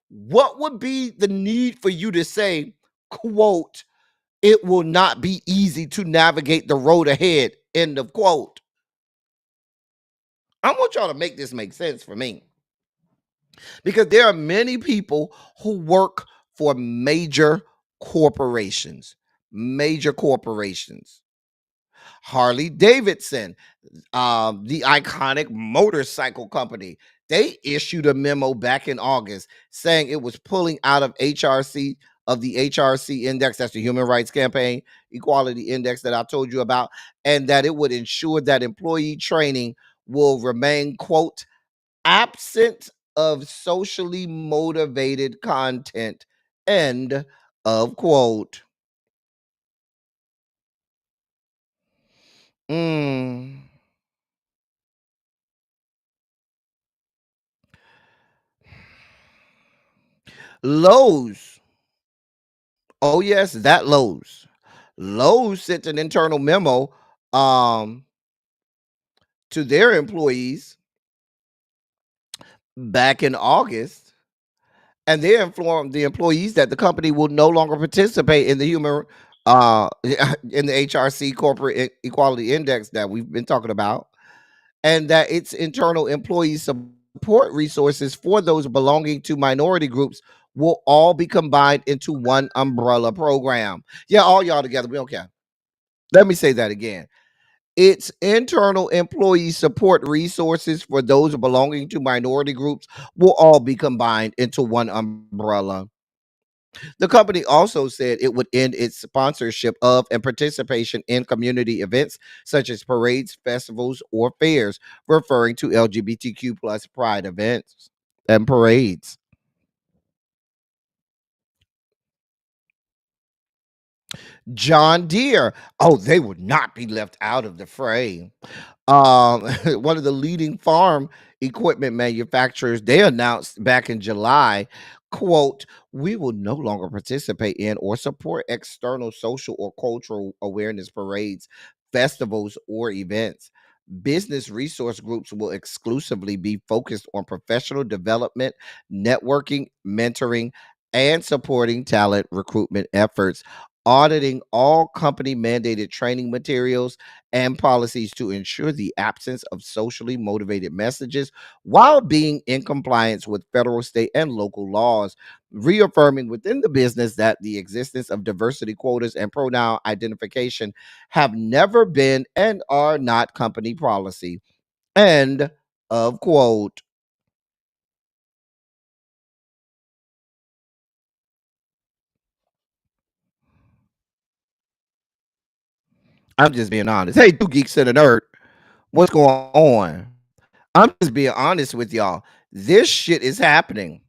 what would be the need for you to say, quote, it will not be easy to navigate the road ahead, end of quote? I want y'all to make this make sense for me because there are many people who work for major corporations, major corporations. Harley Davidson, the iconic motorcycle company, they issued a memo back in August saying it was pulling out of the HRC index, that's the Human Rights Campaign Equality Index that I told you about, and that it would ensure that employee training will remain, quote, absent of socially motivated content, end of quote. Mm. Lowe's. Oh, yes, that Lowe's. Lowe's sent an internal memo um, to their employees back in August, and they informed the employees that the company will no longer participate in the in the HRC Corporate Equality Index that we've been talking about, and that its internal employee support resources for those belonging to minority groups will all be combined into one umbrella program. Yeah, all y'all together. We don't care. Let me say that again. Its internal employee support resources for those belonging to minority groups will all be combined into one umbrella. The company also said it would end its sponsorship of and participation in community events such as parades, festivals, or fairs, referring to LGBTQ plus pride events and parades. John Deere. Oh, they would not be left out of the fray. One of the leading farm equipment manufacturers, they announced back in July, quote, we will no longer participate in or support external social or cultural awareness parades, festivals, or events. Business resource groups will exclusively be focused on professional development, networking, mentoring, and supporting talent recruitment efforts. auditing all company mandated training materials and policies to ensure the absence of socially motivated messages while being in compliance with federal, state, and local laws, reaffirming within the business that the existence of diversity quotas and pronoun identification have never been and are not company policy. End of quote. I'm just being honest. Hey, two geeks and a nerd, what's going on? I'm just being honest with y'all. This shit is happening.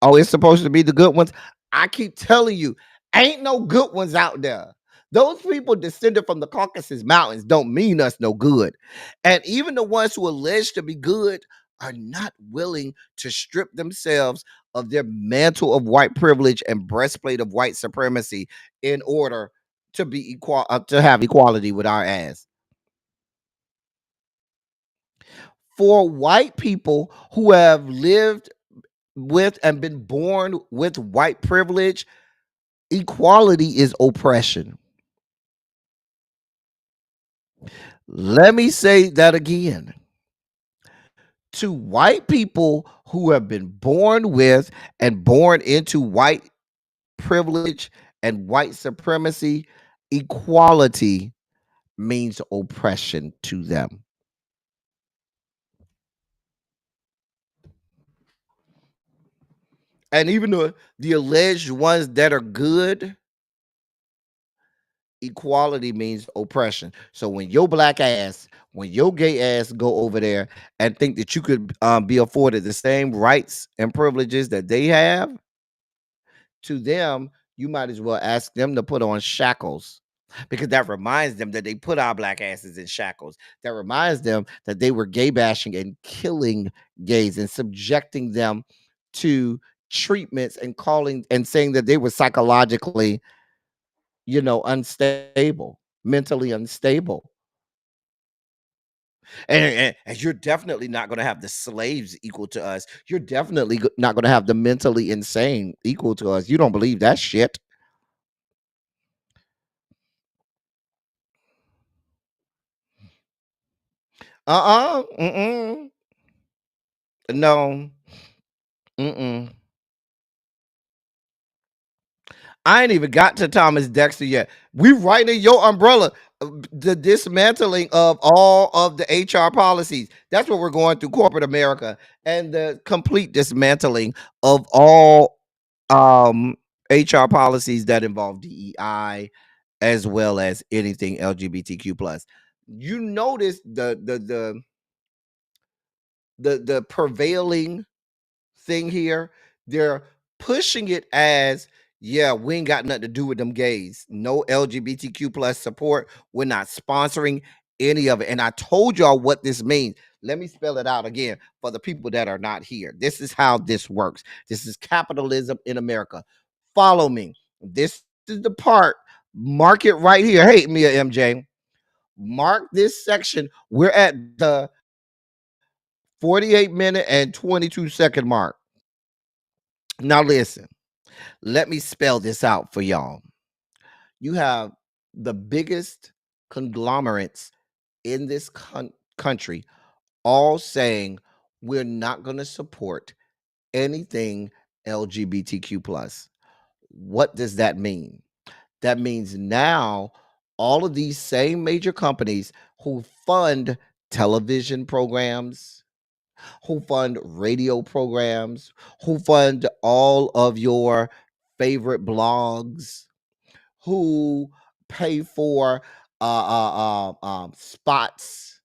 Oh, it's supposed to be the good ones. I keep telling you, ain't no good ones out there. Those people descended from the Caucasus Mountains don't mean us no good. And even the ones who allege to be good are not willing to strip themselves of their mantle of white privilege and breastplate of white supremacy in order to be equal, to have equality with our ass. For white people who have lived with and been born with white privilege, equality is oppression. Let me say that again. To white people who have been born with and born into white privilege and white supremacy, equality means oppression to them. And even the alleged ones that are good, equality means oppression. So when your black ass, when your gay ass go over there and think that you could be afforded the same rights and privileges that they have, to them, you might as well ask them to put on shackles because that reminds them that they put our black asses in shackles. That reminds them that they were gay bashing and killing gays and subjecting them to treatments and calling and saying that they were psychologically, unstable, mentally unstable. And you're definitely not going to have the slaves equal to us. You're definitely not going to have the mentally insane equal to us. You don't believe that shit. Mm-mm. No. Mm-mm. I ain't even got to Thomas Dexter yet. We right in your umbrella. The dismantling of all of the HR policies. That's what we're going through, corporate America, and the complete dismantling of all um HR policies that involve DEI as well as anything LGBTQ plus. You notice the prevailing thing here. They're pushing it as, yeah, we ain't got nothing to do with them gays. No LGBTQ plus support. We're not sponsoring any of it. And I told y'all what this means. Let me spell it out again for the people that are not here. This is how this works. This is capitalism in America. Follow me. This is the part. Mark it right here. Hey, Mia MJ. Mark this section. We're at the 48-minute and 22-second mark. Now listen, let me spell this out for y'all. You have the biggest conglomerates in this country all saying we're not going to support anything LGBTQ plus. What does that mean? That means now all of these same major companies who fund television programs, who fund radio programs, who fund all of your favorite blogs, who pay for spots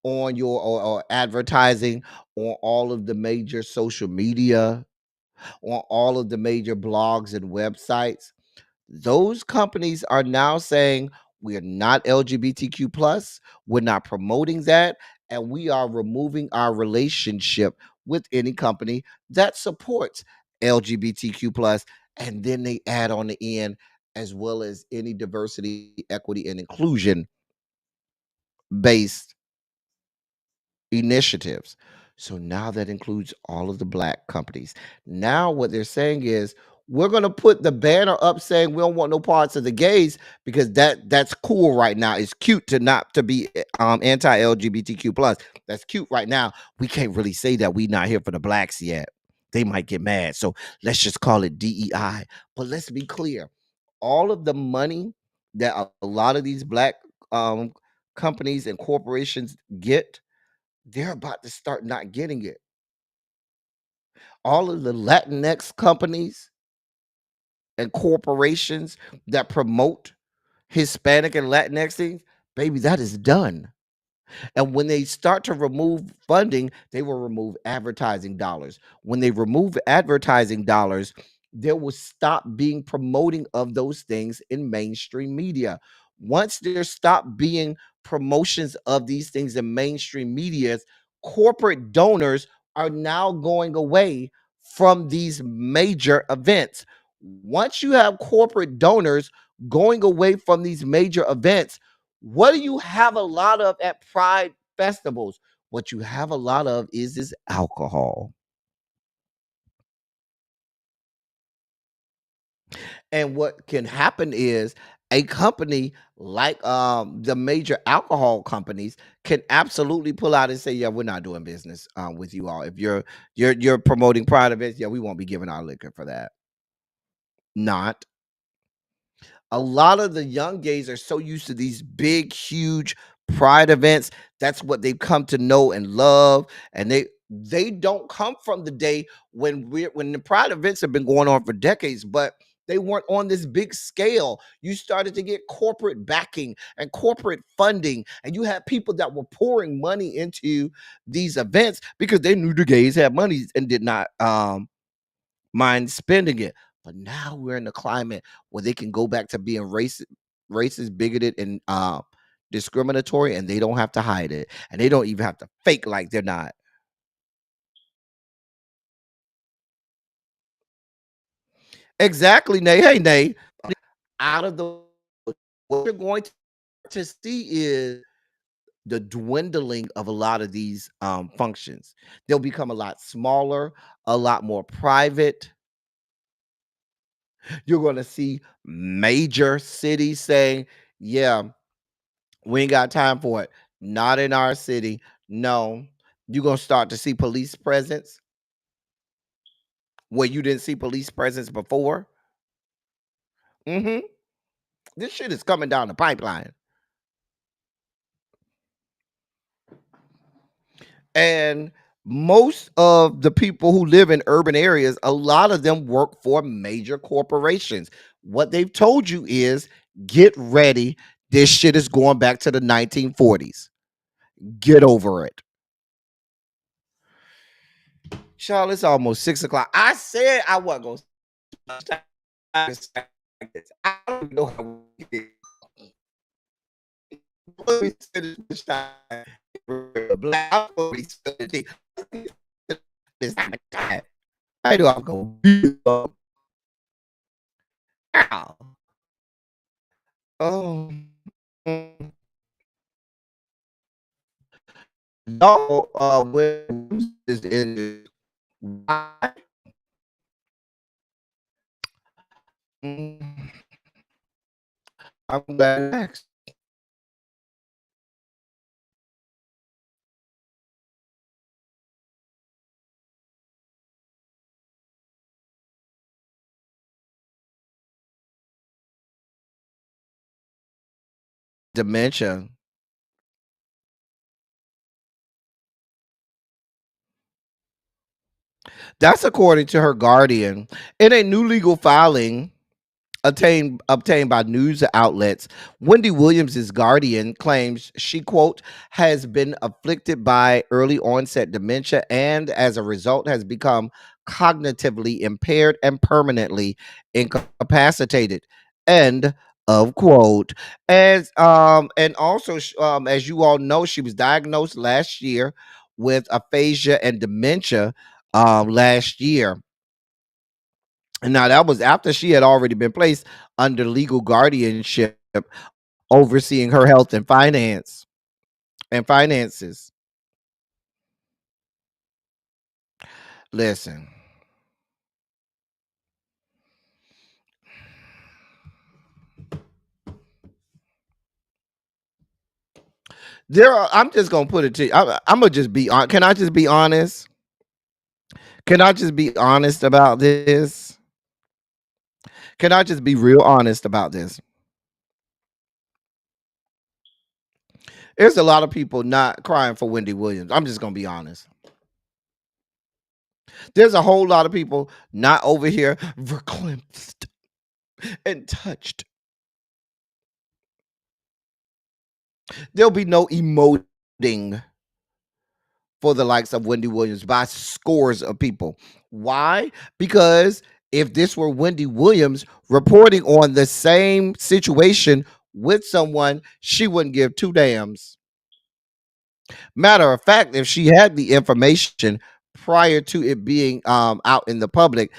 on your or advertising on all of the major social media, on all of the major blogs and websites. Those companies are now saying we're not LGBTQ plus, we're not promoting that, and we are removing our relationship with any company that supports LGBTQ plus. And then they add on the end as well as any diversity, equity, and inclusion based initiatives. So now that includes all of the black companies. Now what they're saying is we're gonna put the banner up saying we don't want no parts of the gays because that's cool right now. It's cute to not to be anti LGBTQ plus. That's cute right now. We can't really say that we not here for the blacks yet. They might get mad. So let's just call it DEI. But let's be clear. All of the money that a lot of these black um companies and corporations get, they're about to start not getting it. All of the Latinx companies and corporations that promote Hispanic and Latinx things, baby, that is done. And when they start to remove funding, they will remove advertising dollars. When they remove advertising dollars, there will stop being promoting of those things in mainstream media. Once there stop being promotions of these things in mainstream media, corporate donors are now going away from these major events. Once you have corporate donors going away from these major events, what do you have a lot of at pride festivals? What you have a lot of is alcohol. And what can happen is a company like the major alcohol companies can absolutely pull out and say, yeah, we're not doing business with you all. If you're promoting pride events, yeah, we won't be giving our liquor for that. Not. A lot of the young gays are so used to these big, huge pride events. That's what they've come to know and love. And they don't come from the day when the pride events have been going on for decades, but they weren't on this big scale. You started to get corporate backing and corporate funding, and you had people that were pouring money into these events because they knew the gays had money and did not mind spending it. But now we're in the climate where they can go back to being racist, bigoted, and discriminatory, and they don't have to hide it, and they don't even have to fake like they're not. Exactly, Nay. Hey, Nay. Out of the what you're going to see is the dwindling of a lot of these functions. They'll become a lot smaller, a lot more private. You're going to see major cities saying, yeah, we ain't got time for it. Not in our city. No. You're going to start to see police presence where you didn't see police presence before. This shit is coming down the pipeline. And most of the people who live in urban areas, a lot of them work for major corporations. What they've told you is get ready. This shit is going back to the 1940s. Get over it. Charlotte, it's almost 6 o'clock. I said I wasn't going to. I don't know how we get. I know I'm going to. Oh, y'all, when is in I'm glad next dementia. That's according to her guardian. In a new legal filing obtained by news outlets, Wendy Williams's guardian claims she, quote, has been afflicted by early onset dementia and as a result has become cognitively impaired and permanently incapacitated. End of quote. And also as you all know, she was diagnosed last year with aphasia and dementia last year. And now that was after she had already been placed under legal guardianship, overseeing her health and finances. Listen, I'm just gonna put it to you. I'm gonna just be on. Can I just be honest? Can I just be honest about this? Can I just be real honest about this? There's a lot of people not crying for Wendy Williams. I'm just gonna be honest. There's a whole lot of people not over here verklempt and touched. There'll be no emoting for the likes of Wendy Williams by scores of people. Why? Because if this were Wendy Williams reporting on the same situation with someone, she wouldn't give two damns. Matter of fact, if she had the information prior to it being out in the public,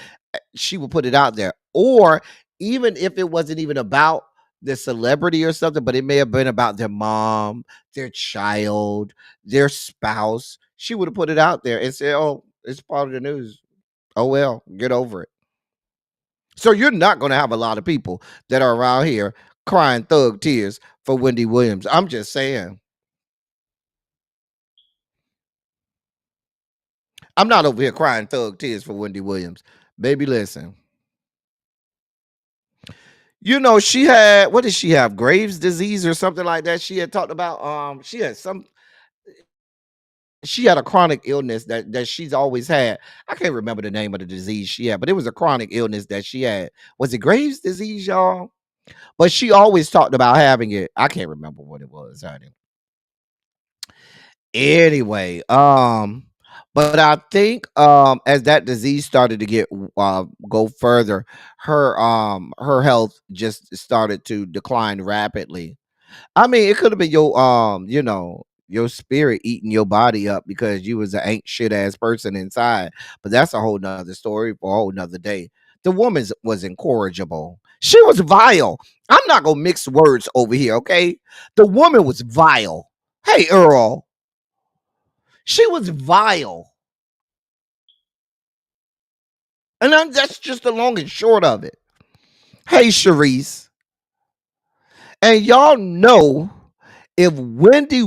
she would put it out there. Or even if it wasn't even about the celebrity or something, but it may have been about their mom, their child, their spouse, she would have put it out there and said, "Oh, it's part of the news. Oh well, get over it." So you're not going to have a lot of people that are around here crying thug tears for Wendy Williams. I'm just saying. I'm not over here crying thug tears for Wendy Williams. Baby, listen. You know, she had, what did she have? Graves disease or something like that. She had talked about she had a chronic illness that she's always had. I can't remember the name of the disease she had, but it was a chronic illness that she had. Was it Graves disease, y'all? But she always talked about having it. I can't remember what it was, honey. Anyway, but I think as that disease started to get go further, her health just started to decline rapidly. I mean, it could have been your your spirit eating your body up because you was an ain't shit ass person inside. But that's a whole nother story for a whole nother day. The woman was incorrigible. She was vile. I'm not gonna mix words over here, okay? The woman was vile. Hey, Earl, she was vile. And that's just the long and short of it. Hey, Sharice. And y'all know if Wendy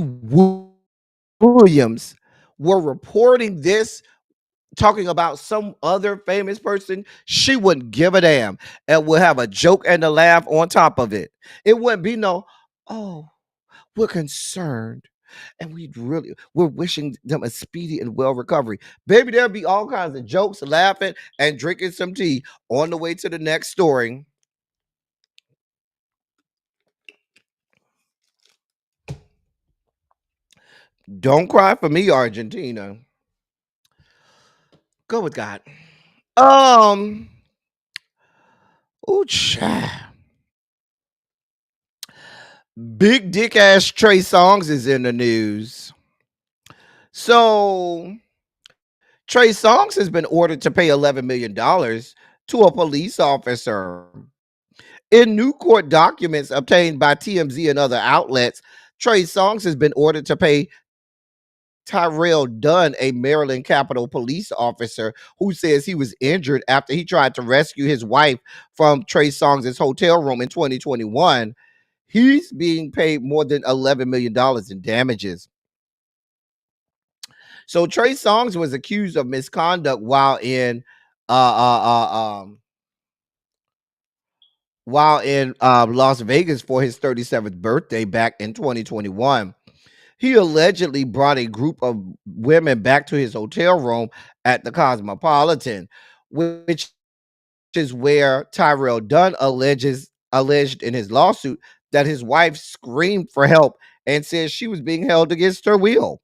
Williams were reporting this, talking about some other famous person, she wouldn't give a damn and would have a joke and a laugh on top of it. It wouldn't be no, oh, we're concerned and we're wishing them a speedy and well recovery. Baby, there'll be all kinds of jokes, laughing, and drinking some tea on the way to the next story. Don't cry for me, Argentina. Go with God. Um, ooh, child. Big dick ass Trey Songs is in the news. So Trey Songs has been ordered to pay $11 million to a police officer. In new court documents obtained by TMZ and other outlets, Trey Songs has been ordered to pay Tyrell Dunn, a Maryland Capitol police officer who says he was injured after he tried to rescue his wife from Trey Songs' hotel room in 2021. He's being paid more than $11 million in damages. So Trey Songs was accused of misconduct uh, uh, uh, um, while in Las Vegas for his 37th birthday back in 2021. He allegedly brought a group of women back to his hotel room at the Cosmopolitan, which is where Tyrell Dunn alleged in his lawsuit that his wife screamed for help and said she was being held against her will.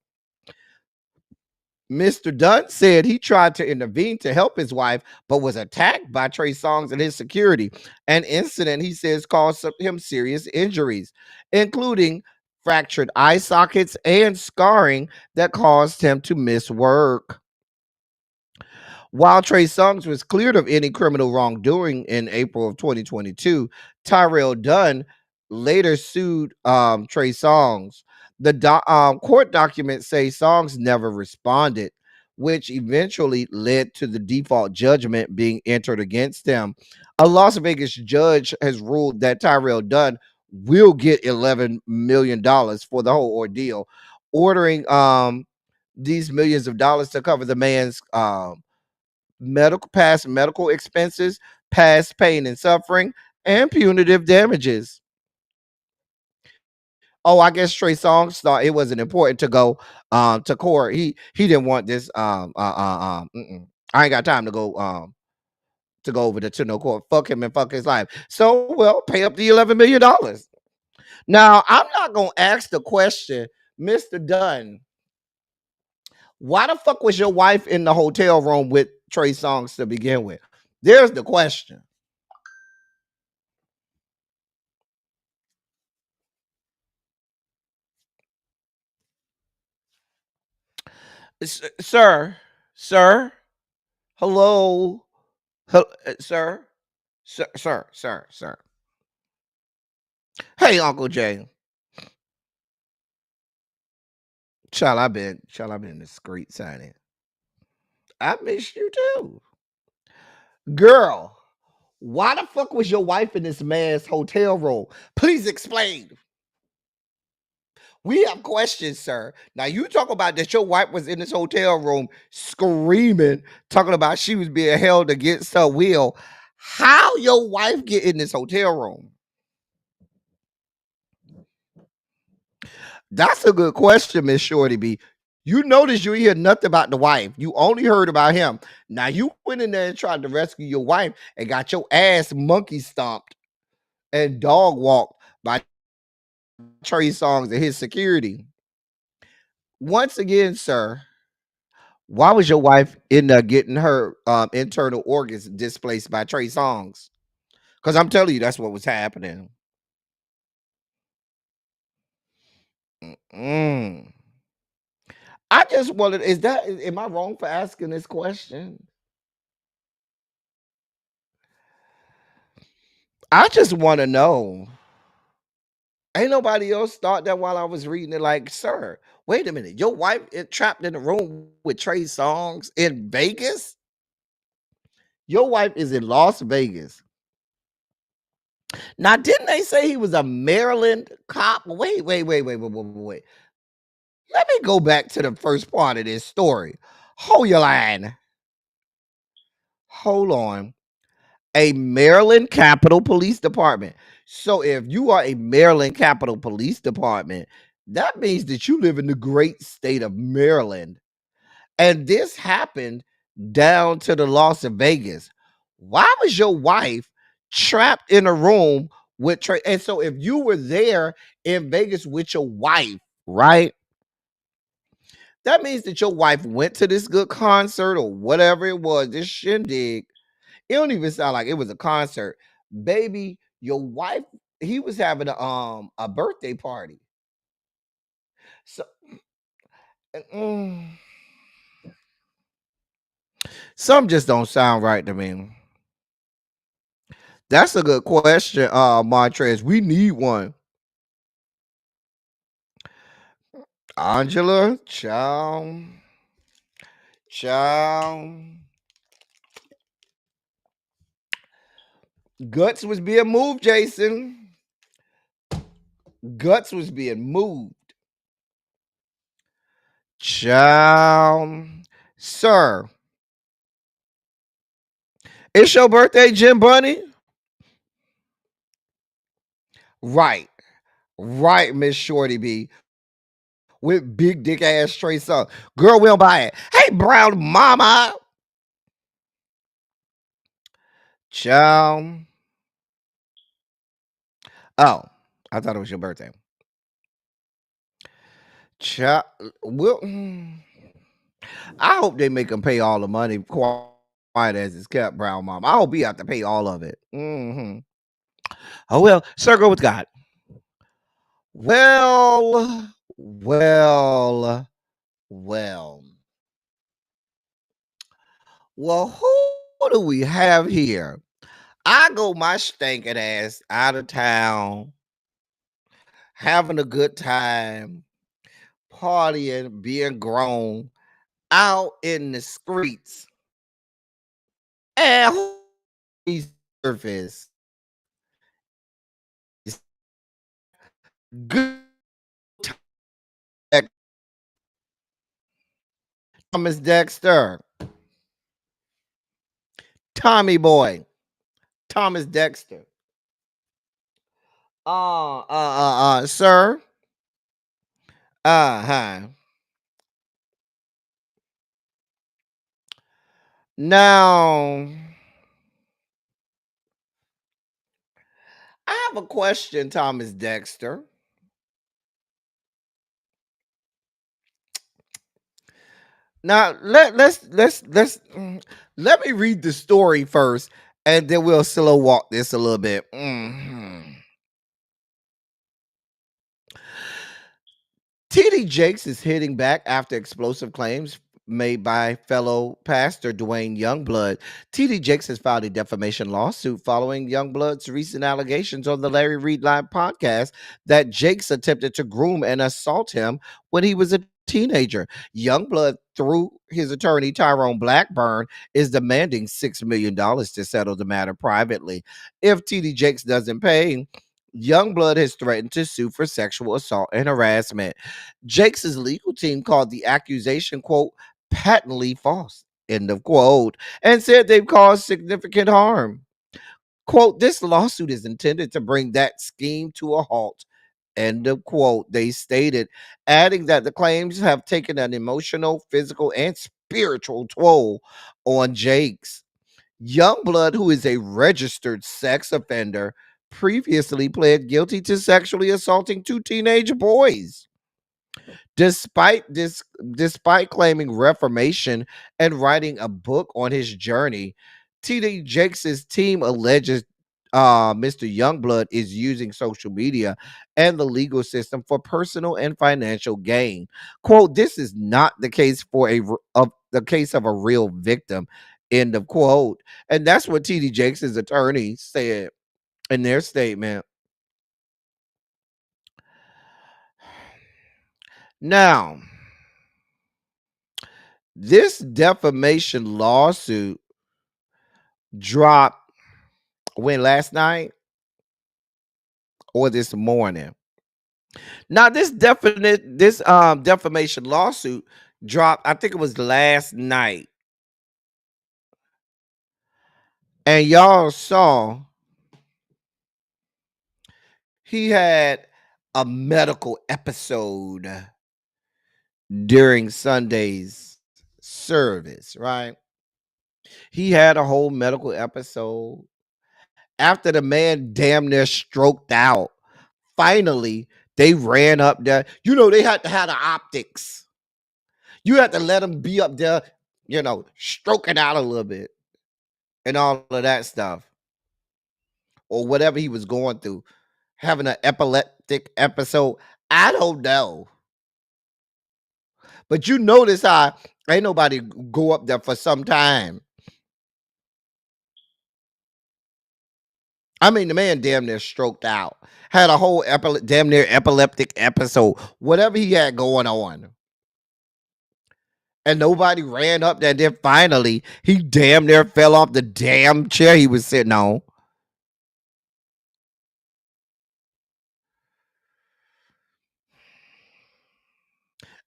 Mr. Dunn said he tried to intervene to help his wife, but was attacked by Trey Songz and his security. An incident he says caused him serious injuries, including fractured eye sockets and scarring that caused him to miss work. While Trey Songz was cleared of any criminal wrongdoing in April of 2022, Tyrell Dunn later sued Trey Songz. The court documents say Songz never responded, which eventually led to the default judgment being entered against him. A Las Vegas judge has ruled that Tyrell Dunn will get $11 million for the whole ordeal, ordering these millions of dollars to cover the man's past medical expenses, past pain and suffering, and punitive damages. Oh, I guess Trey Songz thought it wasn't important to go to court. He didn't want this I ain't got time to go over to no court. Fuck him and fuck his life. So well, pay up the $11 million. Now I'm not gonna ask the question, Mr. Dunn. Why the fuck was your wife in the hotel room with Trey Songz to begin with? There's the question. Sir, sir, hello, sir, sir. Hey, Uncle Jay. Child, I've been discreet signing. I miss you too. Girl, why the fuck was your wife in this man's hotel room? Please explain. We have questions, sir. Now you talk about that your wife was in this hotel room screaming, talking about she was being held against her will. How your wife get in this hotel room? That's a good question, Miss Shorty B. You notice you hear nothing about the wife. You only heard about him. Now you went in there and tried to rescue your wife and got your ass monkey stomped and dog walked by Trey Songz and his security. Once again, sir, why was your wife in there getting her internal organs displaced by Trey Songz? Because I'm telling you, that's what was happening. Mm. I just wanted, am I wrong for asking this question? I just want to know. Ain't nobody else thought that while I was reading it, like, sir, wait a minute. Your wife is trapped in a room with Trey Songz in Vegas? Your wife is in Las Vegas. Now, didn't they say he was a Maryland cop? Wait. Let me go back to the first part of this story. Hold your line. Hold on. A Maryland Capitol Police Department. So if you are a Maryland Capitol Police Department, that means that you live in the great state of Maryland. And this happened down to the Las Vegas. Why was your wife trapped in a room with Trey? And so if you were there in Vegas with your wife, right? That means that your wife went to this good concert or whatever it was, this shindig. It don't even sound like it was a concert. Baby, your wife, he was having a birthday party. So mm, some just don't sound right to me. That's a good question, Montrez. We need one. Angela, child. Guts was being moved, Jason. Guts was being moved. Child. Sir, it's your birthday, Jim Bunny? Right. Right, Miss Shorty B. With big dick ass Trey Songz. Girl, we don't buy it. Hey, brown mama. Child. Oh, I thought it was your birthday. Child. Well, I hope they make him pay all the money quiet as it's kept, brown mom. I hope he have to pay all of it. Oh, well, circle with God. Well. Well, who do we have here? I go my stinking ass out of town, having a good time, partying, being grown, out in the streets. And who surface Good Thomas Dexter, Tommy Boy, Thomas Dexter. Sir. Hi. Now, I have a question, Thomas Dexter. Now let me read the story first, and then we'll slow walk this a little bit. TD Jakes is hitting back after explosive claims made by fellow pastor Dwayne Youngblood. TD Jakes has filed a defamation lawsuit following Youngblood's recent allegations on the Larry Reed Live podcast that Jakes attempted to groom and assault him when he was a teenager. Youngblood, through his attorney Tyrone Blackburn, is demanding $6 million to settle the matter privately. If TD Jakes doesn't pay, Youngblood has threatened to sue for sexual assault and harassment. Jake's legal team called the accusation, quote, patently false, end of quote, and said they've caused significant harm. Quote, this lawsuit is intended to bring that scheme to a halt, end of quote, they stated, adding that the claims have taken an emotional, physical, and spiritual toll on Jake's. Youngblood, who is a registered sex offender, previously pled guilty to sexually assaulting two teenage boys. Despite claiming reformation and writing a book on his journey, TD Jakes' team alleges Mr. Youngblood is using social media and the legal system for personal and financial gain. Quote, this is not the case for the case of a real victim, end of quote. And that's what TD Jakes' attorney said in their statement. Now, this defamation lawsuit dropped when last night or this morning. Now, this defamation lawsuit dropped, I think it was last night. And y'all saw he had a medical episode during Sunday's service, right? He had a whole medical episode after the man damn near stroked out. Finally, they ran up there. You know, they had to have the optics. You had to let him be up there, stroking out a little bit and all of that stuff, or whatever he was going through, having an epileptic episode. I don't know. But you notice how ain't nobody go up there for some time. I mean, the man damn near stroked out, had a whole damn near epileptic episode, whatever he had going on. And nobody ran up there. Then finally, he damn near fell off the damn chair he was sitting on.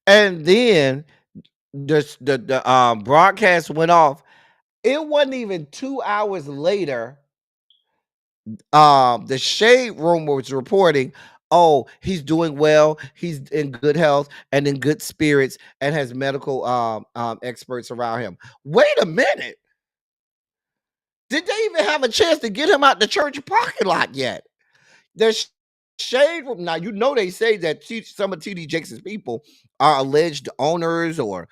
And then the broadcast went off. It wasn't even 2 hours later. The Shade Room was reporting, oh, he's doing well, he's in good health and in good spirits, and has medical experts around him. Wait a minute. Did they even have a chance to get him out the church parking lot yet? The Shade Room. Now, they say that some of TD Jakes' people are alleged owners or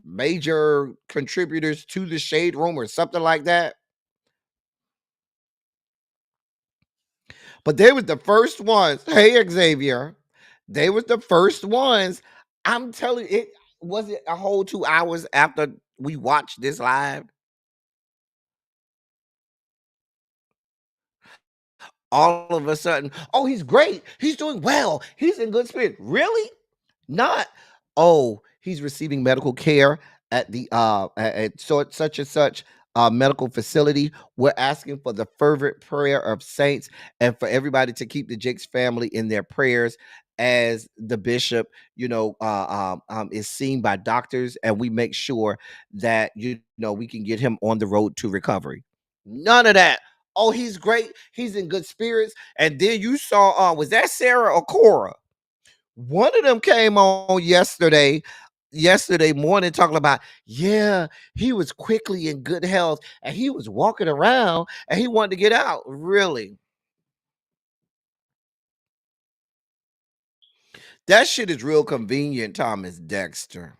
major contributors to the Shade Room or something like that. But they was the first ones. Hey, Xavier. They was the first ones. I'm telling you, it was it a whole 2 hours after we watched this live. All of a sudden, oh, he's great. He's doing well. He's in good spirit. Really? Not, oh, he's receiving medical care at the such and such medical facility. We're asking for the fervent prayer of saints and for everybody to keep the Jakes family in their prayers as the bishop, is seen by doctors, and we make sure that we can get him on the road to recovery. None of that. Oh, he's great. He's in good spirits. And then you saw, was that Sarah or Cora? One of them came on yesterday morning talking about, yeah, he was quickly in good health and he was walking around and he wanted to get out. Really? That shit is real convenient, Thomas Dexter.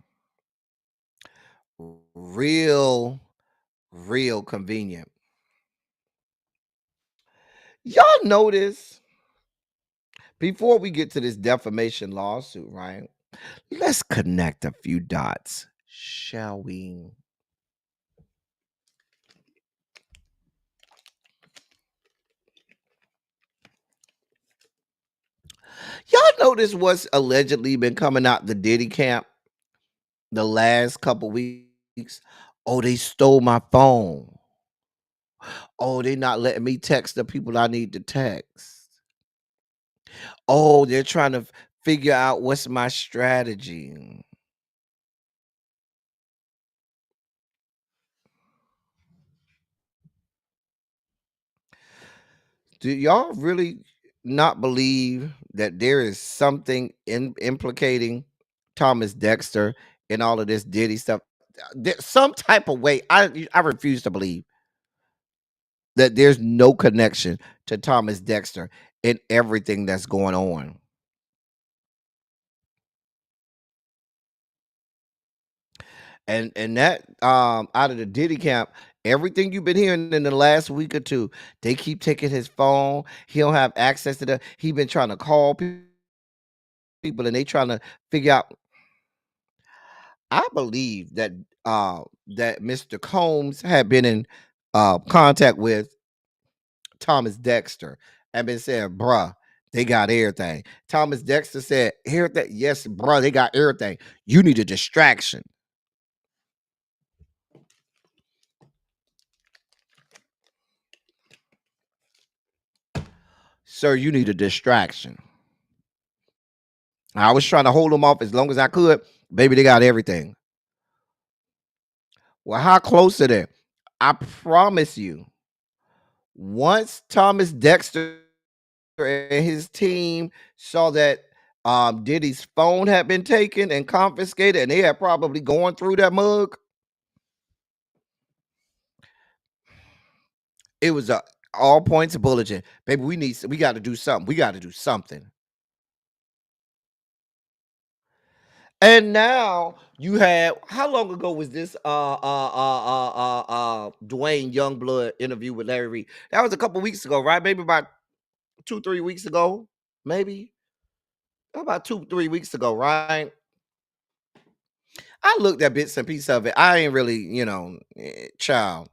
Real, real convenient. Y'all notice before we get to this defamation lawsuit, right? Let's connect a few dots, shall we? Y'all notice what's allegedly been coming out the Diddy camp the last couple weeks? Oh, they stole my phone. Oh, they not letting me text the people I need to text. Oh, they're trying to figure out what's my strategy. Do y'all really not believe that there is something implicating Thomas Dexter in all of this Diddy stuff? Some type of way. I refuse to believe that there's no connection to Thomas Dexter in everything that's going on. And that out of the Diddy camp, everything you've been hearing in the last week or two, they keep taking his phone. He don't have access to the. He been trying to call people, and they trying to figure out. I believe that Mr. Combs had been in contact with Thomas Dexter and been saying, bruh, they got everything. Thomas Dexter said, everything. Yes, bruh, they got everything. You need a distraction. Sir, you need a distraction. I was trying to hold them off as long as I could. Baby, they got everything. Well, how close are they? I promise you, once Thomas Dexter and his team saw that Diddy's phone had been taken and confiscated, and they had probably gone through that mug, it was a all points bulletin. Baby, we got to do something. We got to do something. And now you had, how long ago was this Dwayne Youngblood interview with Larry Reed? That was a couple weeks ago, right? Maybe about 2-3 weeks ago, maybe about 2-3 weeks ago, right? I looked at bits and pieces of it. I ain't really, child,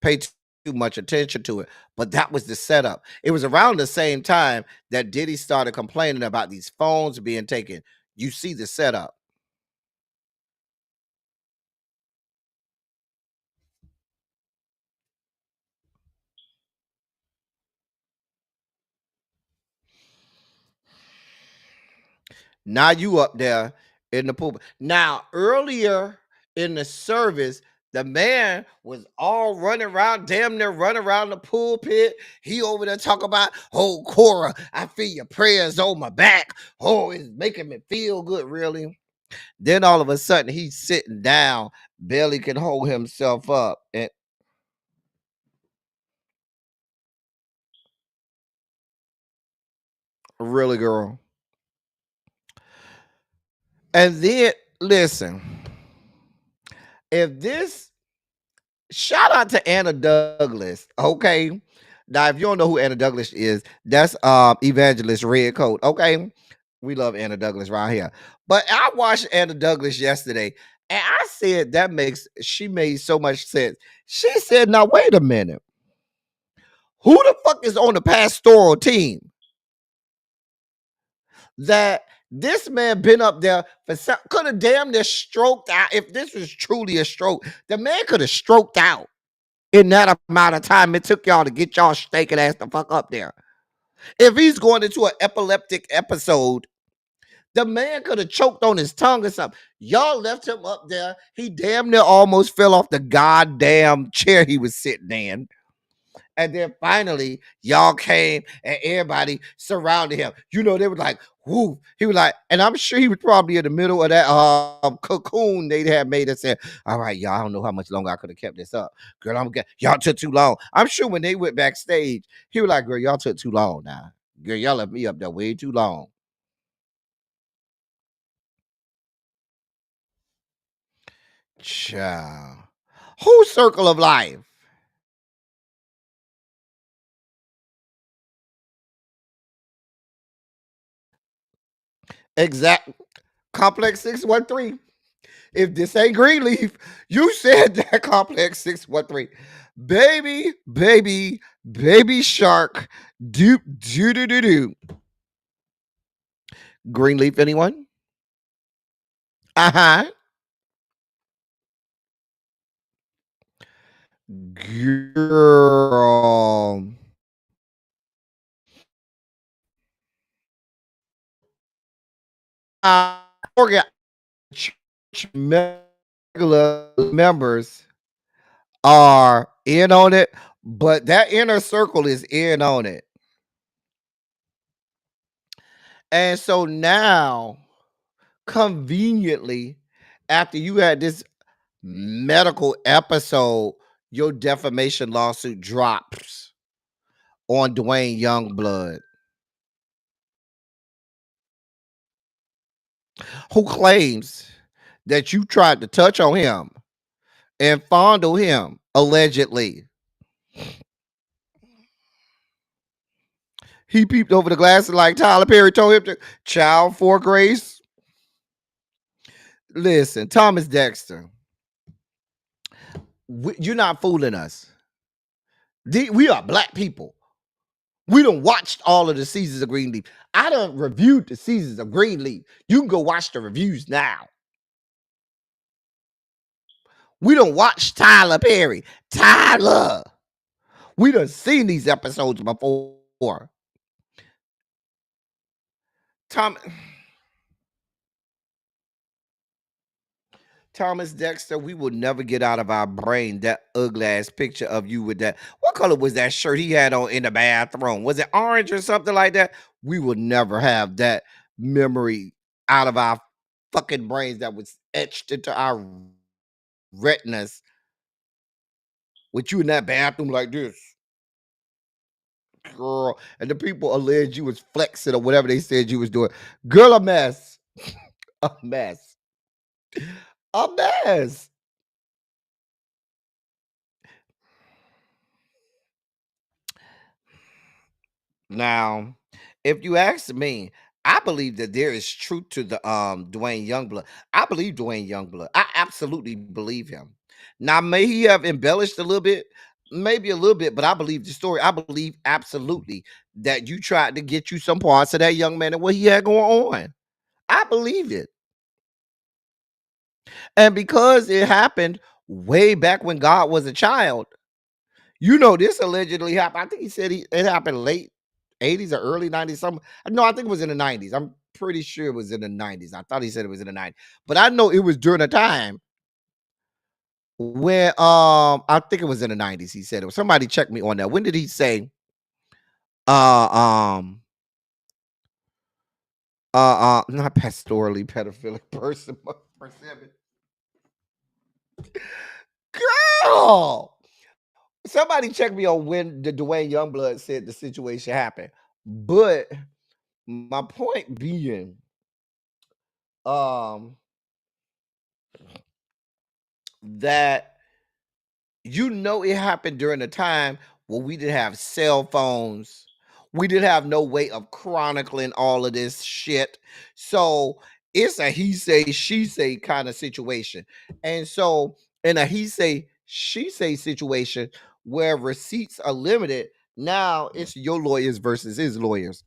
pay too much attention to it. But that was the setup. It was around the same time that Diddy started complaining about these phones being taken. You see the setup. Now you up there in the pulpit. Now, earlier in the service, the man was all running around, damn near running around the pulpit. He over there talking about, oh, Cora, I feel your prayers on my back. Oh, it's making me feel good, really. Then all of a sudden, he's sitting down, barely can hold himself up. And really, girl. And then, listen, if this shout out to Anna Douglas. Okay. Now, if you don't know who Anna Douglas is, that's Evangelist Redcoat. Okay. We love Anna Douglas right here. But I watched Anna Douglas yesterday and I said she made so much sense. She said, now wait a minute. Who the fuck is on the pastoral team that this man been up there for some could have damn near stroked out? If this was truly a stroke, the man could have stroked out in that amount of time it took y'all to get y'all stinking ass the fuck up there. If he's going into an epileptic episode The man could have choked on his tongue or something. Y'all left him up there. He damn near almost fell off the goddamn chair he was sitting in. And then finally, y'all came and everybody surrounded him. You know, they were like, whoo. He was like, and I'm sure he was probably in the middle of that cocoon they had made and said, all right, y'all, I don't know how much longer I could have kept this up. Girl, y'all took too long. I'm sure when they went backstage, he was like, girl, y'all took too long now. Girl, y'all left me up there way too long. Child. Whose circle of life? Exact. Complex 613. If this ain't Greenleaf, you said that. Complex 613. Baby shark. Doop doo doo doo doo. Greenleaf, anyone? Uh-huh. Girl. Forget church members are in on it, but that inner circle is in on it. And so now, conveniently, after you had this medical episode, your defamation lawsuit drops on Dwayne Youngblood, who claims that you tried to touch on him and fondle him, allegedly. He peeped over the glasses like Tyler Perry told him to. Child for grace. Listen, Thomas Dexter, you're not fooling us. We are black people. We done watched all of the seasons of Greenleaf. I done reviewed the seasons of Greenleaf. You can go watch the reviews now. We done watched Tyler Perry. Tyler. We done seen these episodes before. Thomas Dexter, we will never get out of our brain that ugly ass picture of you with that. What color was that shirt he had on in the bathroom? Was it orange or something like that? We will never have that memory out of our fucking brains that was etched into our retinas with you in that bathroom like this. Girl, and the people alleged you was flexing or whatever they said you was doing. Girl, a mess. A mess. A mess. Now, if you ask me, I believe that there is truth to the Dwayne Youngblood. I believe Dwayne Youngblood. I absolutely believe him. Now, may he have embellished a little bit, maybe a little bit, but I believe the story. I believe absolutely that you tried to get you some parts of that young man and what he had going on. I believe it. And because it happened way back when God was a child, you know, this allegedly happened. I think he said it happened late 80s or early 90s. No, I think it was in the 90s. I'm pretty sure it was in the 90s. I thought he said it was in the 90s. But I know it was during a time when I think it was in the 90s. He said it was. Somebody check me on that. When did he say uh um not pastorally pedophilic person, but persimmon? Girl, somebody check me on when the Dwayne Youngblood said the situation happened. But my point being, um, that you know it happened during a time when we didn't have cell phones. We didn't have no way of chronicling all of this shit. So it's a he say, she say kind of situation. And so in a he say, she say situation where receipts are limited, now it's your lawyers versus his lawyers.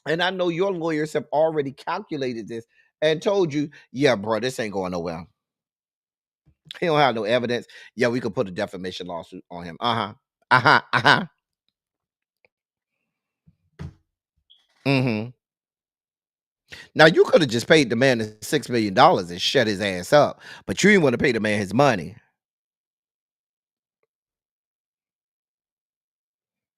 And I know your lawyers have already calculated this and told you, yeah, bro, this ain't going nowhere. He don't have no evidence. Yeah, we could put a defamation lawsuit on him. Mm-hmm. Now you could have just paid the man the $6 million and shut his ass up, but you didn't want to pay the man his money.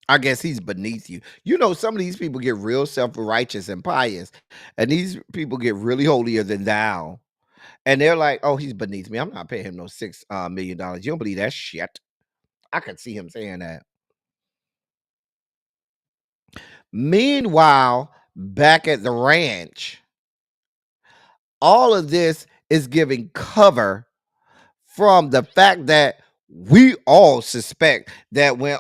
I guess he's beneath you. You know, some of these people get real self-righteous and pious, and these people get really holier than thou. And they're like, "Oh, he's beneath me. I'm not paying him no $6 million. You don't believe that shit?" I could see him saying that. Meanwhile, back at the ranch, all of this is giving cover from the fact that we all suspect that when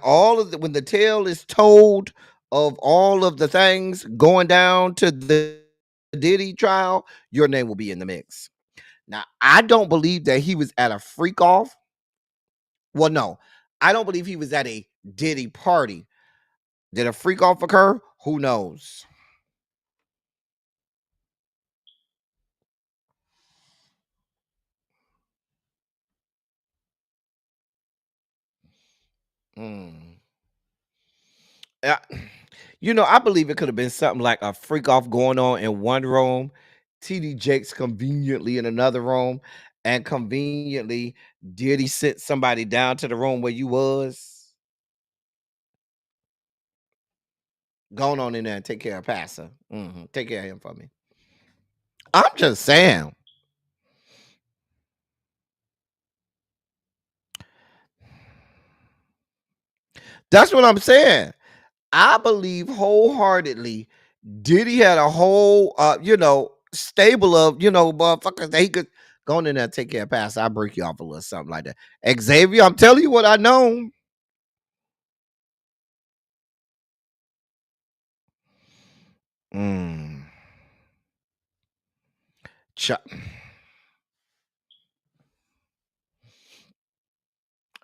the tale is told of all of the things going down to the Diddy trial, your name will be in the mix. Now, I don't believe that he was at a freak off. Well, no, I don't believe he was at a Diddy party. Did a freak off occur? Who knows? Mm. Uh, I believe it could have been something like a freak off going on in one room, TD Jakes conveniently in another room, and conveniently did he sit somebody down to the room where you was? Going on in there and take care of Pastor. Take care of him for me. I'm just saying. That's what I'm saying. I believe wholeheartedly Diddy had a whole stable of, motherfuckers that he could go in there and take care of Pastor. I'll break you off a little something like that. Xavier, I'm telling you what I know. Mm. Ch-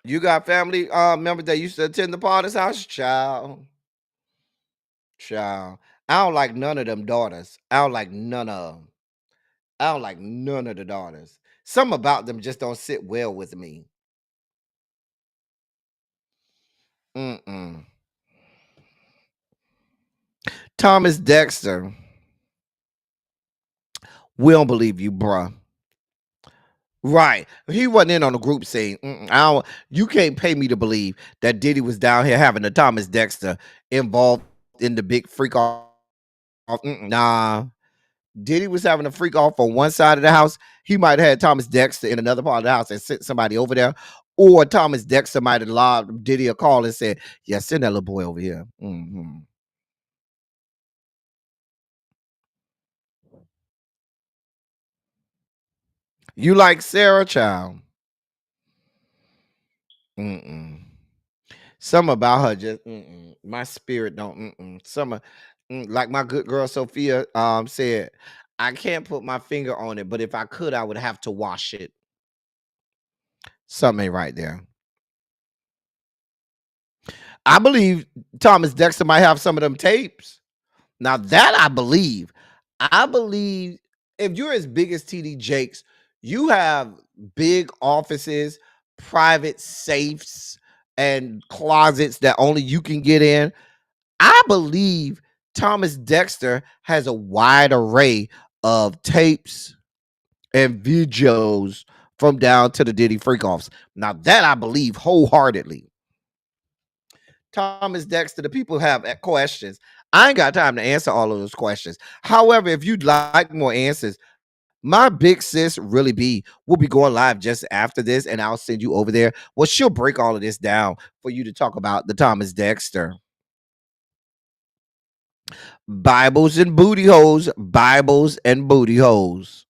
you got family members that used to attend the party's house? Child. I don't like none of them daughters. I don't like none of them. I don't like none of the daughters. Some about them just don't sit well with me. Mm-mm. Thomas Dexter, we don't believe you, bruh. Right. He wasn't in on the group scene. You can't pay me to believe that Diddy was down here having a Thomas Dexter involved in the big freak off. Nah. Diddy was having a freak off on one side of the house. He might have had Thomas Dexter in another part of the house and sent somebody over there. Or Thomas Dexter might have lobbed Diddy a call and said, "Yeah, send that little boy over here." You like Sarah Child? Mm-mm. Some about her just my spirit don't some like my good girl Sophia said, I can't put my finger on it, but if I could, I would have to wash it. Something ain't right there. I believe Thomas Dexter might have some of them tapes. Now that I believe. I believe if you're as big as TD Jakes, you have big offices, private safes, and closets that only you can get in. I believe Thomas Dexter has a wide array of tapes and videos from down to the Diddy freak offs. Now that I believe wholeheartedly. Thomas Dexter, the people have questions. I ain't got time to answer all of those questions. However, if you'd like more answers, my big sis really B will be going live just after this, and I'll send you over there. Well, she'll break all of this down for you to talk about the Thomas Dexter. Bibles and booty holes, Bibles and booty holes,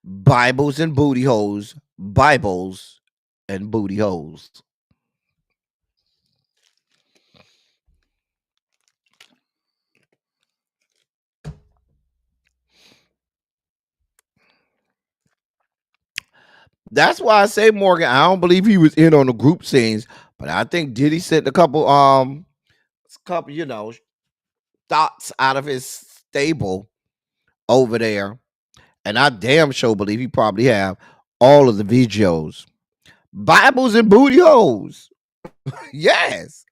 Bibles and booty holes, Bibles and booty holes. That's why I say Morgan. I don't believe he was in on the group scenes, but I think Diddy sent a couple thoughts out of his stable over there, and I damn sure believe he probably have all of the videos, Bibles and booty holes. Yes,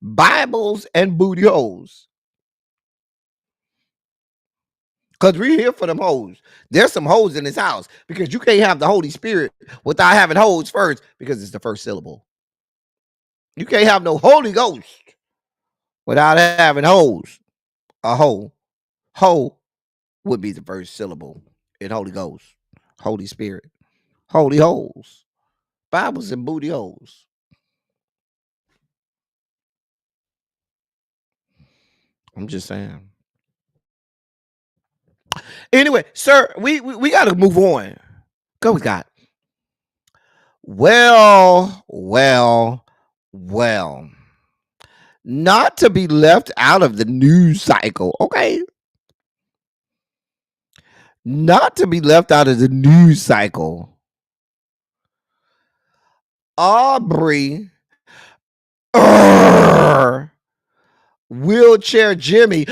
Bibles and booty holes. Because we're here for them hoes. There's some hoes in this house because you can't have the Holy Spirit without having hoes first because it's the first syllable. You can't have no Holy Ghost without having hoes. A hoe. Hoe would be the first syllable in Holy Ghost. Holy Spirit. Holy holes. Bibles and booty holes. I'm just saying. Anyway, sir, we got to move on. Go, we got. Well. Not to be left out of the news cycle, okay? Not to be left out of the news cycle. Aubrey, wheelchair Jimmy,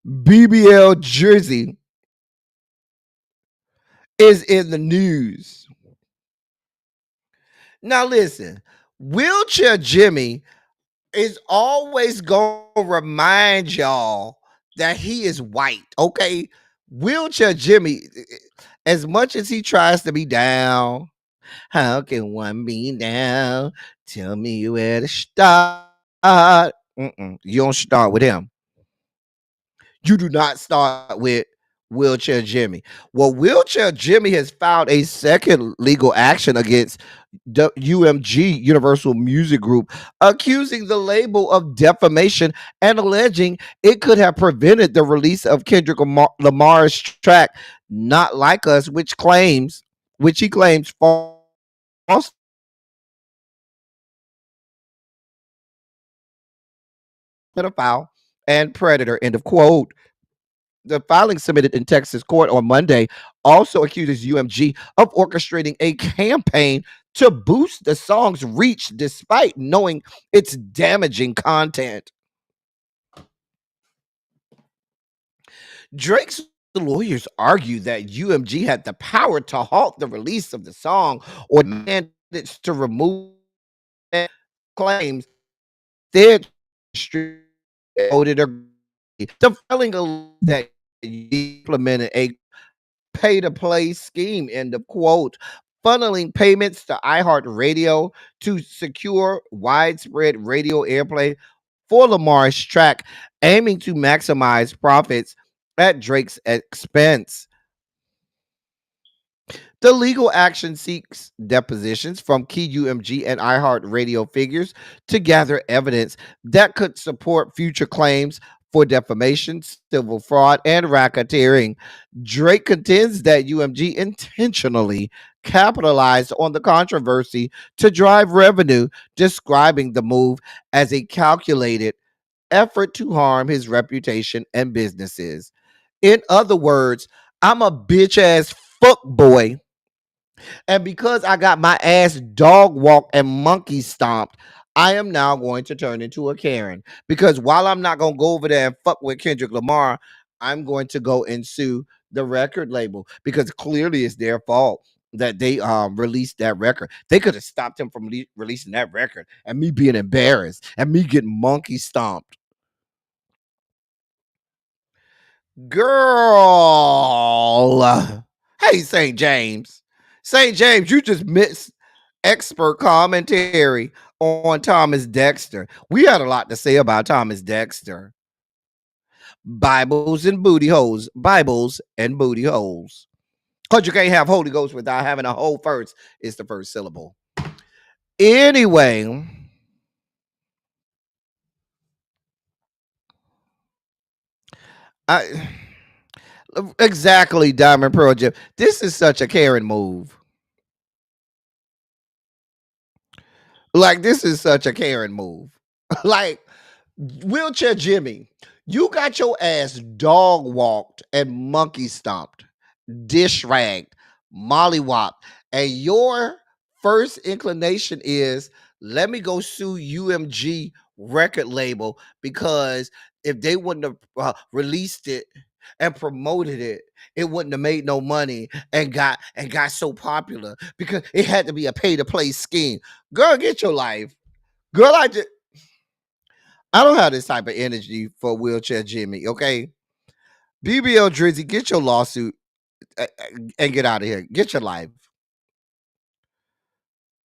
BBL Jersey is in the news. Now listen, wheelchair Jimmy is always gonna remind y'all that he is white, okay? Wheelchair Jimmy, as much as he tries to be down, how can one be down? Tell me where to start. You don't start with him. You do not start with Wheelchair Jimmy. Well, Wheelchair Jimmy has filed a second legal action against the UMG Universal Music Group, accusing the label of defamation and alleging it could have prevented the release of Kendrick Lamar's track "Not Like Us," which he claims false pedophile and predator. End of quote. The filing submitted in Texas court on Monday also accuses UMG of orchestrating a campaign to boost the song's reach despite knowing its damaging content. Drake's lawyers argue that UMG had the power to halt the release of the song or demand it to remove claims. Instead, the filing that implemented a pay-to-play scheme, end of quote, funneling payments to iHeartRadio to secure widespread radio airplay for Lamar's track, aiming to maximize profits at Drake's expense. The legal action seeks depositions from key UMG and iHeartRadio figures to gather evidence that could support future claims for defamation, civil fraud, and racketeering. Drake contends that UMG intentionally capitalized on the controversy to drive revenue, describing the move as a calculated effort to harm his reputation and businesses. In other words, I'm a bitch ass fuck boy, and because I got my ass dog walked and monkey stomped, I am now going to turn into a Karen. Because while I'm not going to go over there and fuck with Kendrick Lamar, I'm going to go and sue the record label because clearly it's their fault that they released that record. They could have stopped him from releasing that record and me being embarrassed and me getting monkey stomped. Girl. Hey, St. James. St. James, you just missed expert commentary on Thomas Dexter. We had a lot to say about Thomas Dexter. Bibles and booty holes. Bibles and booty holes. Because you can't have Holy Ghost without having a hole first. It's the first syllable. Anyway. Exactly, Diamond Pearl Jim. This is such a Karen move. Like, this is such a Karen move. Like, Wheelchair Jimmy, you got your ass dog walked and monkey stomped, dish ragged, mollywopped, and your first inclination is let me go sue UMG record label because if they wouldn't have released it and promoted it, it wouldn't have made no money and got so popular because it had to be a pay to play scheme. Girl, get your life. Girl, I don't have this type of energy for Wheelchair Jimmy, okay? BBL Drizzy, get your lawsuit and get out of here. Get your life.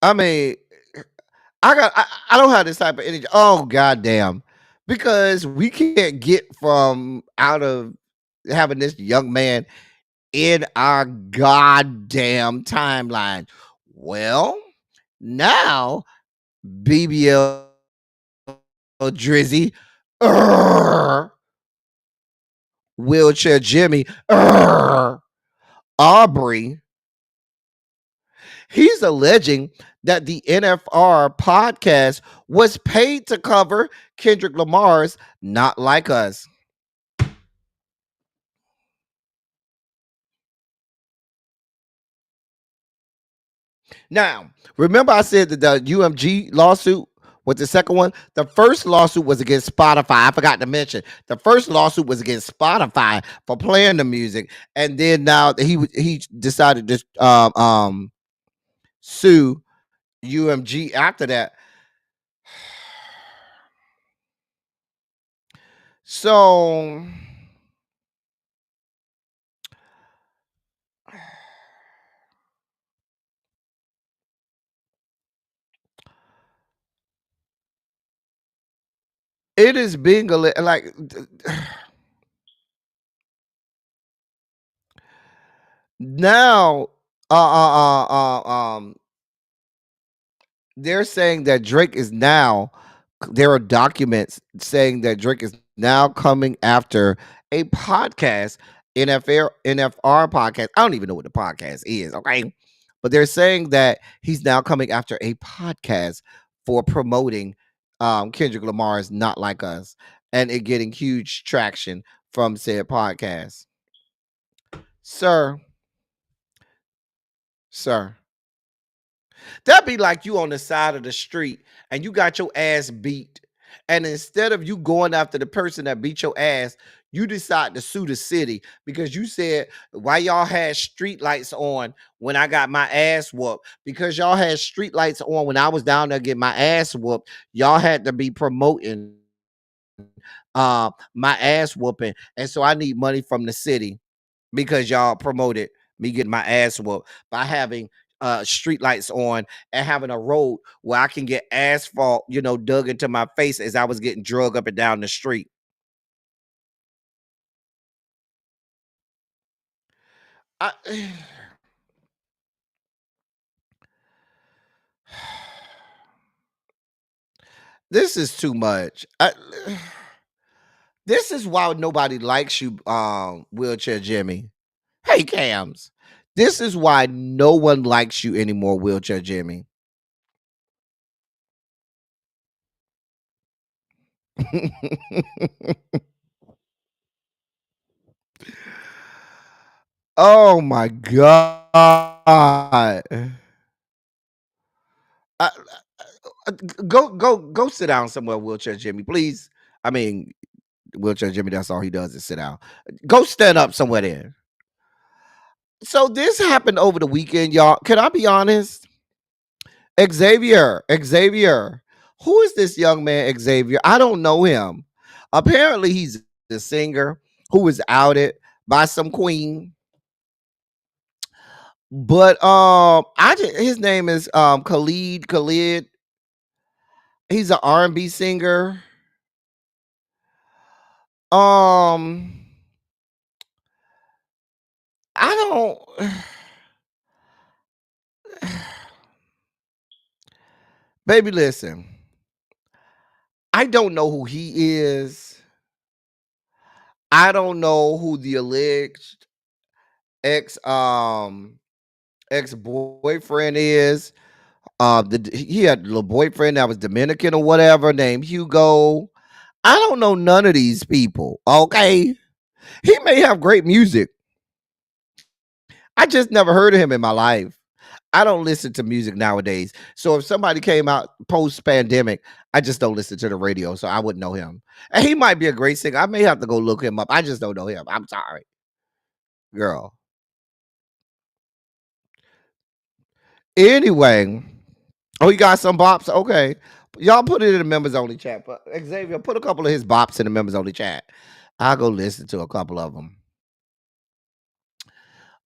I mean, I don't have this type of energy. Oh goddamn. Because we can't get from out of having this young man in our goddamn timeline. Well, now BBL Drizzy, urgh, wheelchair Jimmy, urgh, Aubrey. He's alleging that the NFR podcast was paid to cover Kendrick Lamar's Not Like Us. Now, remember I said that the UMG lawsuit was the second one? The first lawsuit was against Spotify. I forgot to mention. The first lawsuit was against Spotify for playing the music. And then now he decided to sue UMG after that. So it is being like now they're saying that Drake is now there are documents saying that Drake is now coming after a podcast, NFR podcast. I don't even know what the podcast is, okay? But they're saying that he's now coming after a podcast for promoting Kendrick Lamar's Not Like Us and it getting huge traction from said podcast. Sir, sir, that'd be like you on the side of the street and you got your ass beat. And instead of you going after the person that beat your ass, you decide to sue the city because you said, why y'all had street lights on when I got my ass whooped? Because y'all had street lights on when I was down there getting my ass whooped. Y'all had to be promoting my ass whooping. And so I need money from the city because y'all promoted me getting my ass whooped by having street lights on and having a road where I can get asphalt, dug into my face as I was getting drug up and down the street. I, this is too much. This is why nobody likes you, wheelchair Jimmy. Hey, Cams. This is why no one likes you anymore, wheelchair Jimmy. Oh my God. Uh, go sit down somewhere, wheelchair Jimmy, please. I mean, wheelchair Jimmy, that's all he does is sit down. Go stand up somewhere there. So this happened over the weekend, y'all. Can I be honest? Xavier. Who is this young man, Xavier? I don't know him. Apparently, he's the singer who was outed by some queen. But his name is Khalid. He's an R&B singer. Um, I don't. Baby, listen. I don't know who he is. I don't know who the alleged ex ex boyfriend is. He had a little boyfriend that was Dominican or whatever named Hugo. I don't know none of these people. Okay, he may have great music. I just never heard of him in my life. I don't listen to music nowadays. So if somebody came out post pandemic, I just don't listen to the radio. So I wouldn't know him. And he might be a great singer. I may have to go look him up. I just don't know him. I'm sorry, girl. Anyway, oh, you got some bops? Okay. Y'all put it in the members only chat. But Xavier, put a couple of his bops in the members only chat. I'll go listen to a couple of them.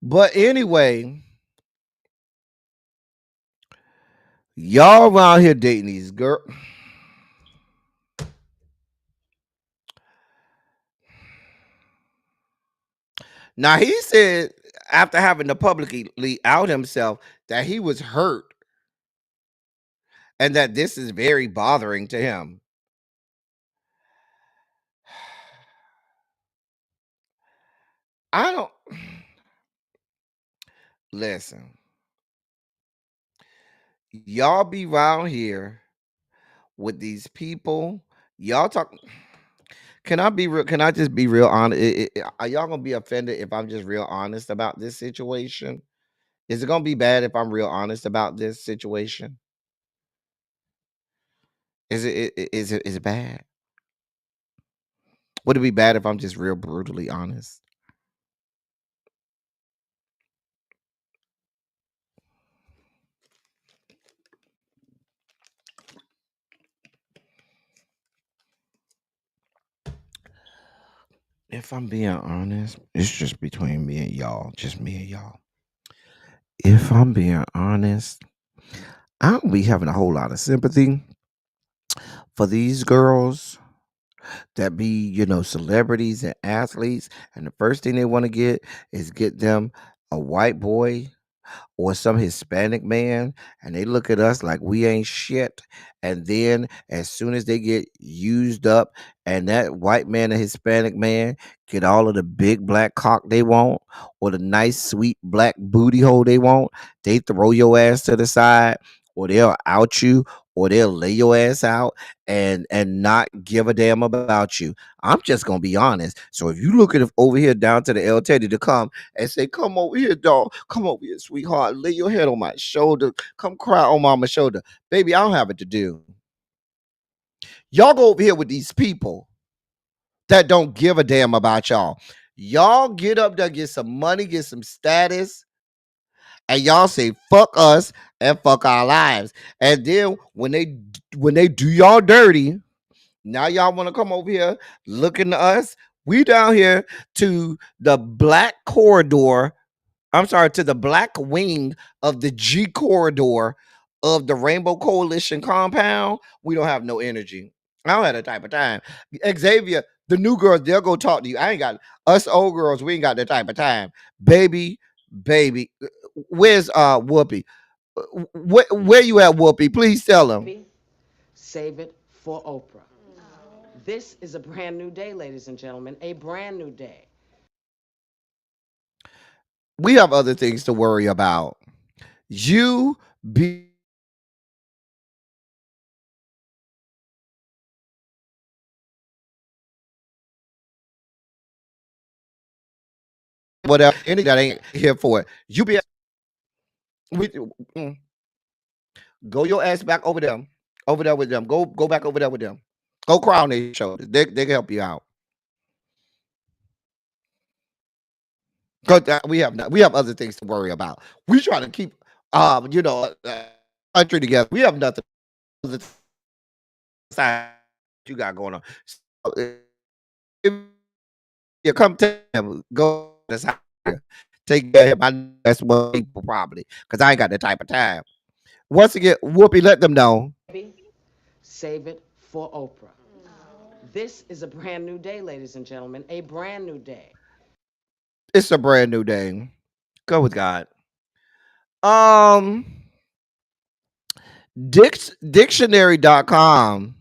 But anyway, y'all around here dating these girls. Now he said after having to publicly out himself that he was hurt and that this is very bothering to him. I don't listen. Y'all be around here with these people. Y'all talk. Can I be real? Can I just be real honest? Are y'all gonna be offended if I'm just real honest about this situation? Is it gonna be bad if I'm real honest about this situation? Is it bad? Would it be bad if I'm just real brutally honest? If I'm being honest, it's just between me and y'all, just me and y'all. If I'm being honest, I don't be having a whole lot of sympathy for these girls that be, celebrities and athletes, and the first thing they want to get them a white boy or some Hispanic man, and they look at us like we ain't shit. And then as soon as they get used up, and that white man and Hispanic man get all of the big black cock they want, or the nice sweet black booty hole they want, they throw your ass to the side, or they'll out you, or they'll lay your ass out and not give a damn about you. I'm just gonna be honest. So if you looking over here down to the L Teddy to come and say, "Come over here, dog. Come over here, sweetheart. Lay your head on my shoulder. Come cry on mama's shoulder." Baby, I don't have it to do. Y'all go over here with these people that don't give a damn about y'all. Y'all get up there, get some money, get some status, and y'all say fuck us and fuck our lives. And then when they do y'all dirty, now y'all want to come over here looking to us. We down here to the black corridor. I'm sorry, to the black wing of the G corridor of the Rainbow Coalition compound. We don't have no energy. I don't have that type of time. Xavier, the new girls, they'll go talk to you. I ain't got us old girls, we ain't got that type of time. Baby, where's Whoopi? Where you at, Whoopi? Please tell them. Save it for Oprah. This is a brand new day, ladies and gentlemen, a brand new day. We have other things to worry about. You be whatever, any that ain't here for it. You be we, mm, go your ass back over there with them. Go back over there with them. Go cry on their shoulders. They can help you out. Cause we have other things to worry about. We try to keep country together. We have nothing other side you got going on. So, if you come to him, go to this house, take care of him. I know that's what people probably because I ain't got that type of time. Once again, Whoopi, let them know. Save it for Oprah. This is a brand new day, ladies and gentlemen, a brand new day. It's a brand new day. Go with God. Um, dictionary.com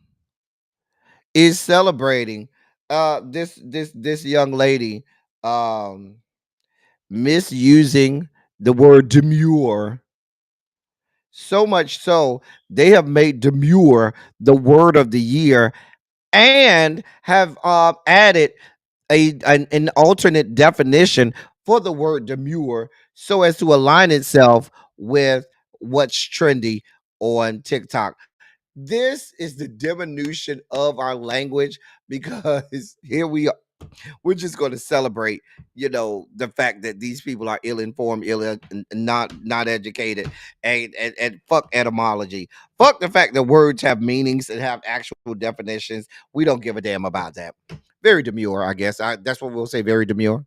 is celebrating this young lady um misusing the word demure, so much so they have made demure the word of the year and have added an alternate definition for the word demure so as to align itself with what's trendy on TikTok. This is the diminution of our language because here we are. We're just going to celebrate, the fact that these people are ill-informed, not educated, and fuck etymology. Fuck the fact that words have meanings and have actual definitions. We don't give a damn about that. Very demure, I guess. That's what we'll say. Very demure.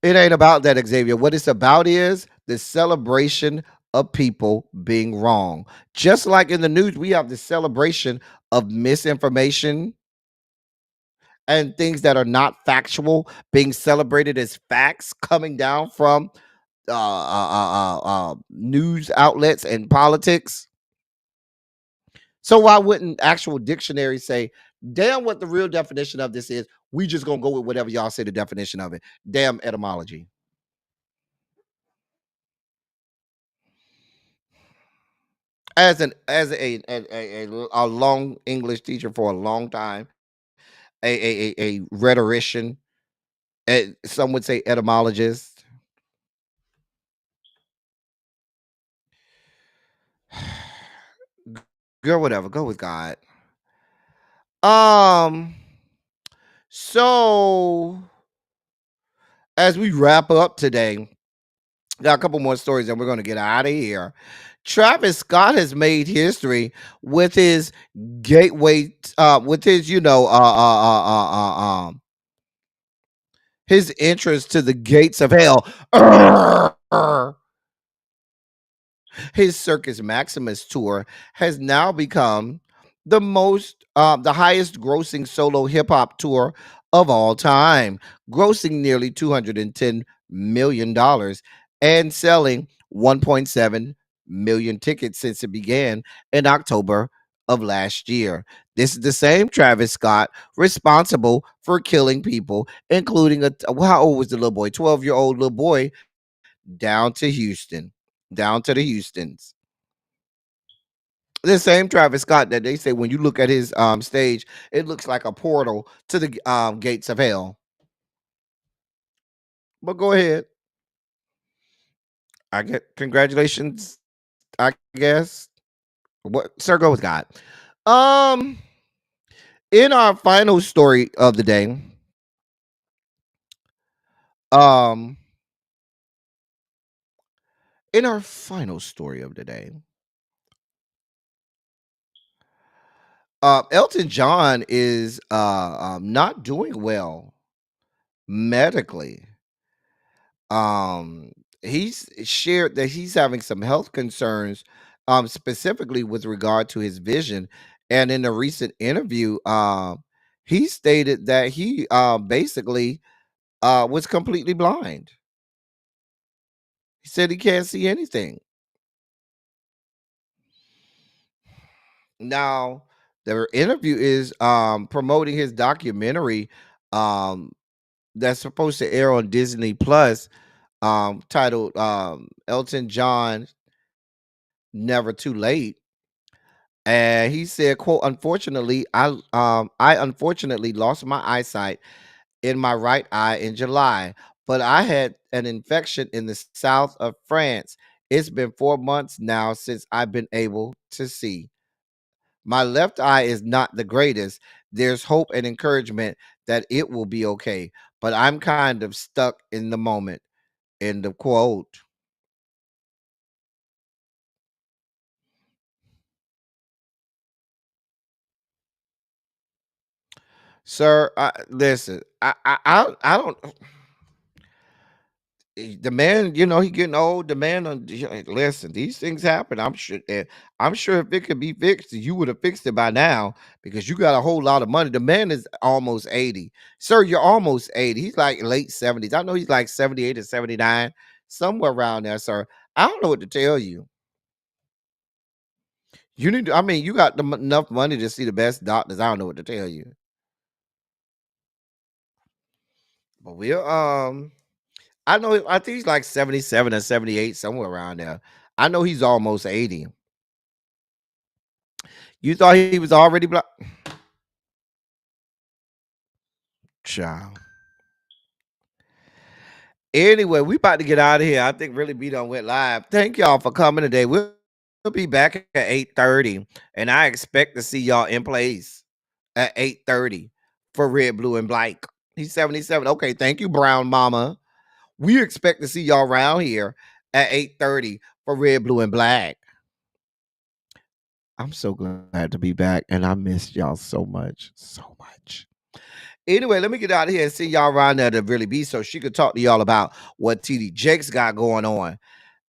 It ain't about that, Xavier. What it's about is the celebration of people being wrong. Just like in the news, we have the celebration of misinformation and things that are not factual being celebrated as facts coming down from news outlets and politics. So why wouldn't actual dictionaries say, damn what the real definition of this is? We just gonna go with whatever y'all say the definition of it. Damn etymology. As a long English teacher for a long time, a rhetorician, some would say etymologist. Girl, whatever, go with God. Um, so as we wrap up today, got a couple more stories and we're gonna get out of here. Travis Scott has made history with his gateway, with his, his entrance to the gates of hell. His Circus Maximus tour has now become the highest grossing solo hip hop tour of all time, grossing nearly $210 million and selling 1.7 million tickets since it began in October of last year. This is the same Travis Scott responsible for killing people, including how old was the little boy? 12-year-old little boy down to Houston, down to the Houstons. The same Travis Scott that they say when you look at his stage, it looks like a portal to the gates of hell. But go ahead. I get congratulations, I guess. What sir go with God. Um in our final story of the day, um in our final story of the day, Elton John is not doing well medically. um he's shared that he's having some health concerns, specifically with regard to his vision, and in a recent interview, he stated that he basically was completely blind. He said he can't see anything. Now the interview is promoting his documentary, um that's supposed to air on Disney Plus, titled Elton John Never Too Late. And he said, quote, unfortunately, I unfortunately lost my eyesight in my right eye in July, but I had an infection in the south of France. It's been 4 months now since I've been able to see. My left eye is not the greatest. There's hope and encouragement that it will be okay, but I'm kind of stuck in the moment. End of quote. Sir, listen, I don't. The man, he getting old. The man, listen, these things happen. I'm sure if it could be fixed, you would have fixed it by now because you got a whole lot of money. The man is almost 80, sir. You're almost 80. He's like late 70s. I know he's like 78 or 79, somewhere around there, sir. I don't know what to tell you. You need to, I mean, you got enough money to see the best doctors. I don't know what to tell you, but I think he's like 77 or 78, somewhere around there. I know he's almost 80. You thought he was already black? Child. Anyway, we about to get out of here. I think Really Be Done went live. Thank y'all for coming today. We'll be back at 8:30, and I expect to see y'all in place at 8:30 for Red, Blue, and Black. He's 77. Okay, thank you, Brown Mama. We expect to see y'all around here at 8:30 for Red, Blue, and Black. I'm so glad to be back, and I missed y'all so much, so much. Anyway, let me get out of here and see y'all around there to really be so she could talk to y'all about what TD Jakes got going on.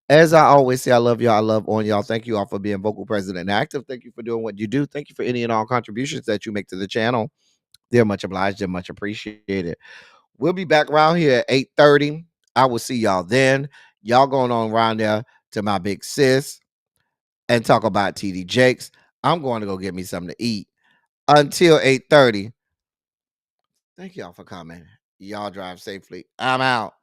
As I always say, I love y'all. I love on y'all. Thank you all for being vocal, present, and active. Thank you for doing what you do. Thank you for any and all contributions that you make to the channel. They're much obliged. They're much appreciated. We'll be back around here at 8:30. I will see y'all then. Y'all going on around there to my big sis and talk about TD Jakes. I'm going to go get me something to eat. Until 8:30. Thank y'all for coming. Y'all drive safely. I'm out.